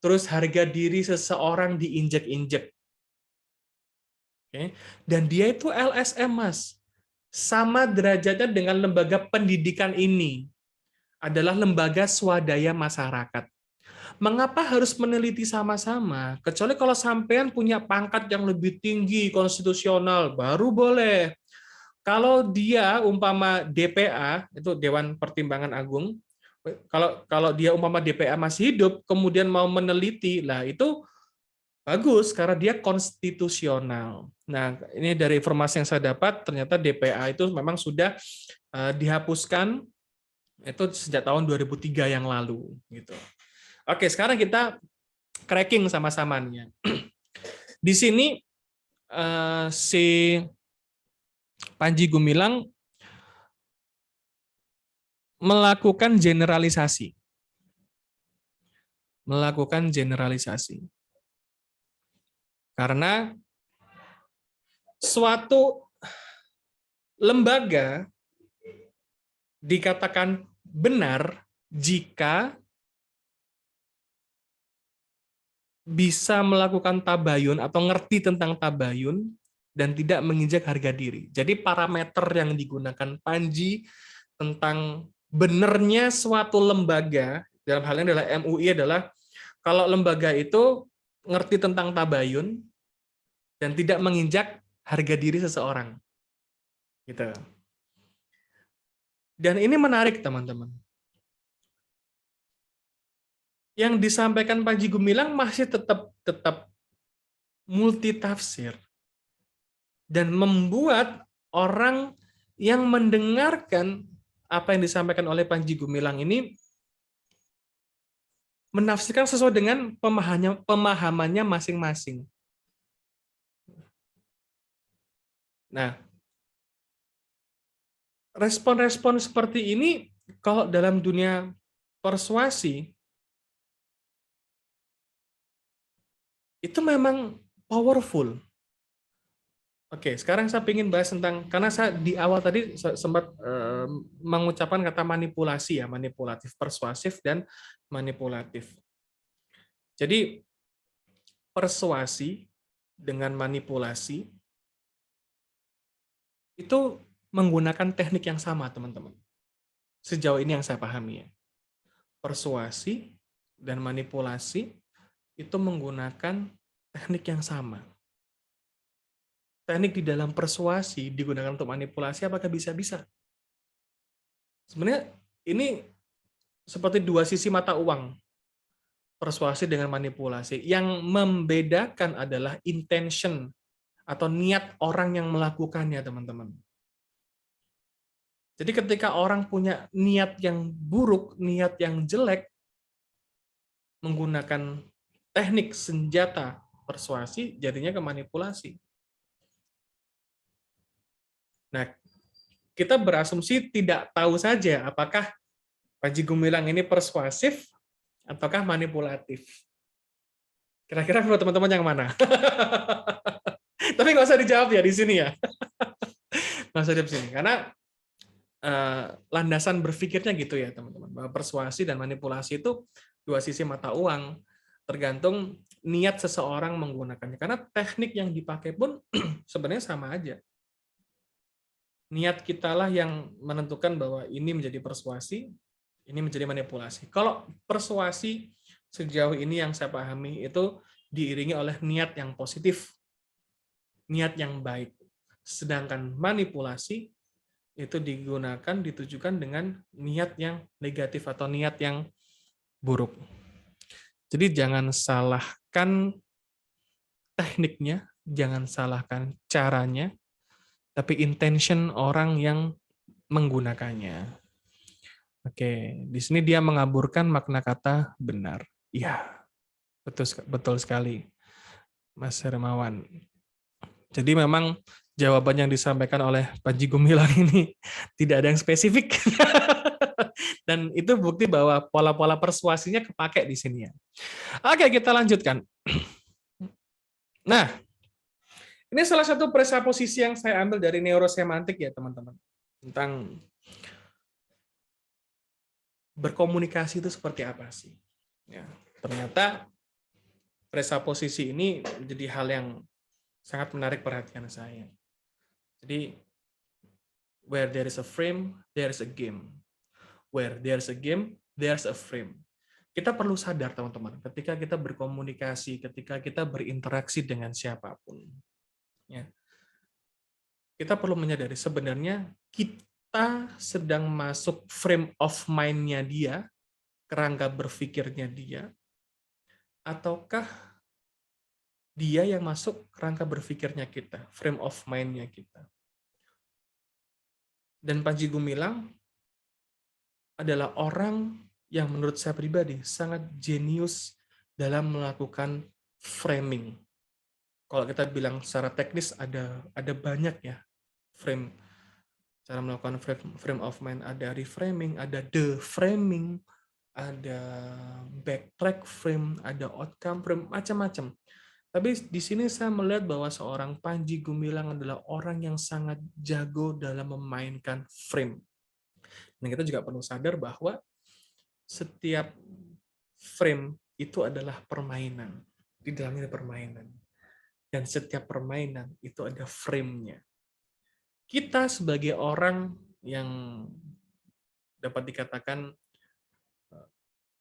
Terus harga diri seseorang diinjek-injek. Oke. Dan dia itu LSM, Mas. Sama derajatnya dengan lembaga pendidikan ini. Adalah lembaga swadaya masyarakat. Mengapa harus meneliti sama-sama? Kecuali kalau sampean punya pangkat yang lebih tinggi, konstitusional, baru boleh. Kalau dia umpama DPA, itu Dewan Pertimbangan Agung, kalau dia umpama DPA masih hidup, kemudian mau meneliti, lah itu bagus, karena dia konstitusional. Nah, ini dari informasi yang saya dapat, ternyata DPA itu memang sudah dihapuskan, itu sejak tahun 2003 yang lalu. Gitu. Oke, sekarang kita cracking sama-sama nih. Di sini si Panji Gumilang melakukan generalisasi. Karena suatu lembaga dikatakan benar jika bisa melakukan tabayun atau ngerti tentang tabayun dan tidak menginjak harga diri. Jadi parameter yang digunakan Panji tentang benernya suatu lembaga, dalam hal ini adalah MUI, adalah kalau lembaga itu ngerti tentang tabayun dan tidak menginjak harga diri seseorang. Gitu. Dan ini menarik, teman-teman. Yang disampaikan Panji Gumilang masih tetap multitafsir dan membuat orang yang mendengarkan apa yang disampaikan oleh Panji Gumilang ini menafsirkan sesuai dengan pemahamannya masing-masing. Nah, respon-respon seperti ini kalau dalam dunia persuasi itu memang powerful. Oke, sekarang saya ingin bahas tentang, karena saya di awal tadi sempat mengucapkan kata manipulasi, ya, manipulatif, persuasif, dan manipulatif. Jadi, persuasi dengan manipulasi itu menggunakan teknik yang sama, teman-teman. Sejauh ini yang saya pahami, ya. Persuasi dan manipulasi itu menggunakan teknik yang sama. Teknik di dalam persuasi digunakan untuk manipulasi, apakah bisa-bisa? Sebenarnya ini seperti dua sisi mata uang, persuasi dengan manipulasi. Yang membedakan adalah intention atau niat orang yang melakukannya, teman-teman. Jadi ketika orang punya niat yang buruk, niat yang jelek, menggunakan teknik senjata persuasi, jadinya ke manipulasi. Nah, kita berasumsi tidak tahu saja apakah Panji Gumilang ini persuasif ataukah manipulatif. Kira-kira menurut teman-teman yang mana? Tapi nggak usah dijawab ya di sini ya. Nggak usah di sini, karena landasan berpikirnya gitu ya teman-teman. Bahwa persuasi dan manipulasi itu dua sisi mata uang, tergantung niat seseorang menggunakannya. Karena teknik yang dipakai pun sebenarnya sama aja. Niat kitalah yang menentukan bahwa ini menjadi persuasi, ini menjadi manipulasi. Kalau persuasi sejauh ini yang saya pahami itu diiringi oleh niat yang positif, niat yang baik. Sedangkan manipulasi itu digunakan, ditujukan dengan niat yang negatif atau niat yang buruk. Jadi jangan salahkan tekniknya, jangan salahkan caranya, tapi intention orang yang menggunakannya. Oke, di sini dia mengaburkan makna kata benar. Iya, betul sekali, Mas Hermawan. Jadi memang jawaban yang disampaikan oleh Panji Gumilang ini tidak ada yang spesifik. Dan itu bukti bahwa pola-pola persuasinya kepake di sini ya. Oke, kita lanjutkan. Nah, ini salah satu presaposisi yang saya ambil dari neurosemantik ya, teman-teman. Tentang berkomunikasi itu seperti apa sih? Ya, ternyata presaposisi ini menjadi hal yang sangat menarik perhatian saya. Jadi, where there is a frame, there is a game. Where there's a game, there's a frame. Kita perlu sadar, teman-teman, ketika kita berkomunikasi, ketika kita berinteraksi dengan siapapun, ya, kita perlu menyadari sebenarnya kita sedang masuk frame of mind-nya dia, kerangka berpikirnya dia, ataukah dia yang masuk kerangka berpikirnya kita, frame of mind-nya kita. Dan Panji Gumilang adalah orang yang menurut saya pribadi sangat jenius dalam melakukan framing. Kalau kita bilang secara teknis ada banyak ya frame, cara melakukan frame of mind, ada reframing, ada the framing, ada backtrack frame, ada outcome frame, macam-macam. Tapi di sini saya melihat bahwa seorang Panji Gumilang adalah orang yang sangat jago dalam memainkan frame. Dan kita juga perlu sadar bahwa setiap frame itu adalah permainan. Di dalamnya ada permainan. Dan setiap permainan itu ada frame-nya. Kita sebagai orang yang dapat dikatakan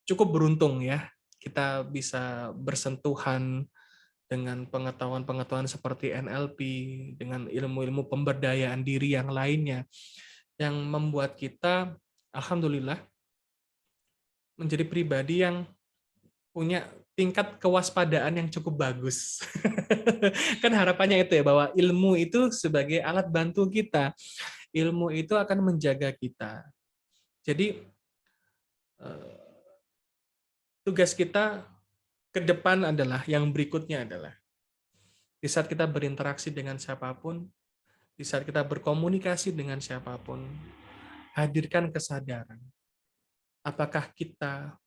cukup beruntung ya, kita bisa bersentuhan dengan pengetahuan-pengetahuan seperti NLP, dengan ilmu-ilmu pemberdayaan diri yang lainnya, yang membuat kita, alhamdulillah, menjadi pribadi yang punya tingkat kewaspadaan yang cukup bagus. Kan harapannya itu ya, bahwa ilmu itu sebagai alat bantu kita. Ilmu itu akan menjaga kita. Jadi, tugas kita ke depan adalah, yang berikutnya adalah, di saat kita berinteraksi dengan siapapun, di saat kita berkomunikasi dengan siapapun, hadirkan kesadaran. Apakah kita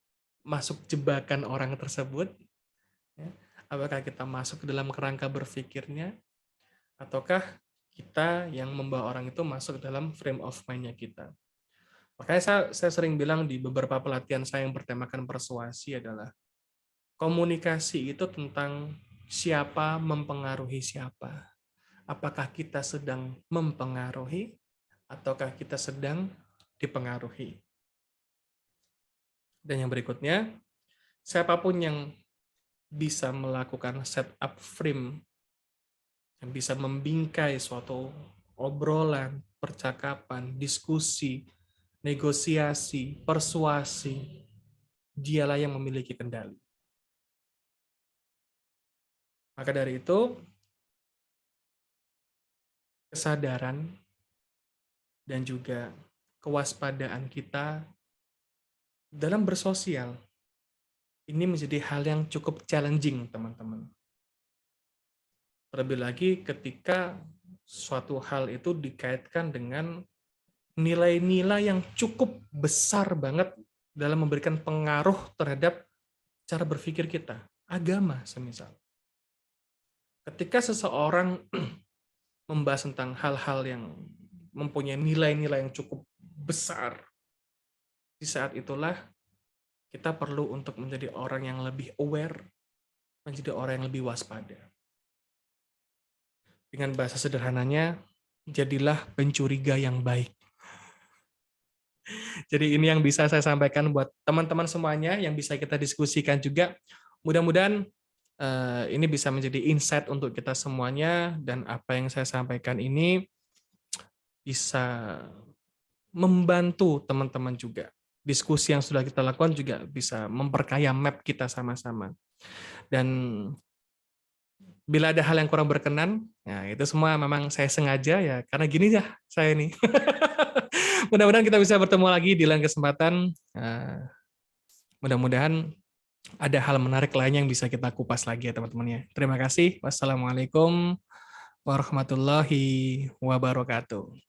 masuk jebakan orang tersebut? Apakah kita masuk ke dalam kerangka berpikirnya? Ataukah kita yang membawa orang itu masuk ke dalam frame of mind-nya kita? Makanya saya sering bilang di beberapa pelatihan saya yang bertemakan persuasi adalah, komunikasi itu tentang siapa mempengaruhi siapa. Apakah kita sedang mempengaruhi ataukah kita sedang dipengaruhi? Dan yang berikutnya, siapapun yang bisa melakukan setup frame, yang bisa membingkai suatu obrolan, percakapan, diskusi, negosiasi, persuasi, dialah yang memiliki kendali. Maka dari itu, kesadaran dan juga kewaspadaan kita dalam bersosial ini menjadi hal yang cukup challenging, teman-teman. Terlebih lagi ketika suatu hal itu dikaitkan dengan nilai-nilai yang cukup besar banget dalam memberikan pengaruh terhadap cara berpikir kita. Agama, semisal. Ketika seseorang membahas tentang hal-hal yang mempunyai nilai-nilai yang cukup besar, di saat itulah kita perlu untuk menjadi orang yang lebih aware, menjadi orang yang lebih waspada. Dengan bahasa sederhananya, jadilah pencuriga yang baik. Jadi ini yang bisa saya sampaikan buat teman-teman semuanya, yang bisa kita diskusikan juga. Mudah-mudahan ini bisa menjadi insight untuk kita semuanya, dan apa yang saya sampaikan ini bisa membantu teman-teman juga. Diskusi yang sudah kita lakukan juga bisa memperkaya map kita sama-sama. Dan bila ada hal yang kurang berkenan, nah itu semua memang saya sengaja ya, karena gini ya saya nih. Mudah-mudahan kita bisa bertemu lagi di lain kesempatan. Mudah-mudahan ada hal menarik lainnya yang bisa kita kupas lagi ya teman-teman ya. Terima kasih. Wassalamualaikum warahmatullahi wabarakatuh.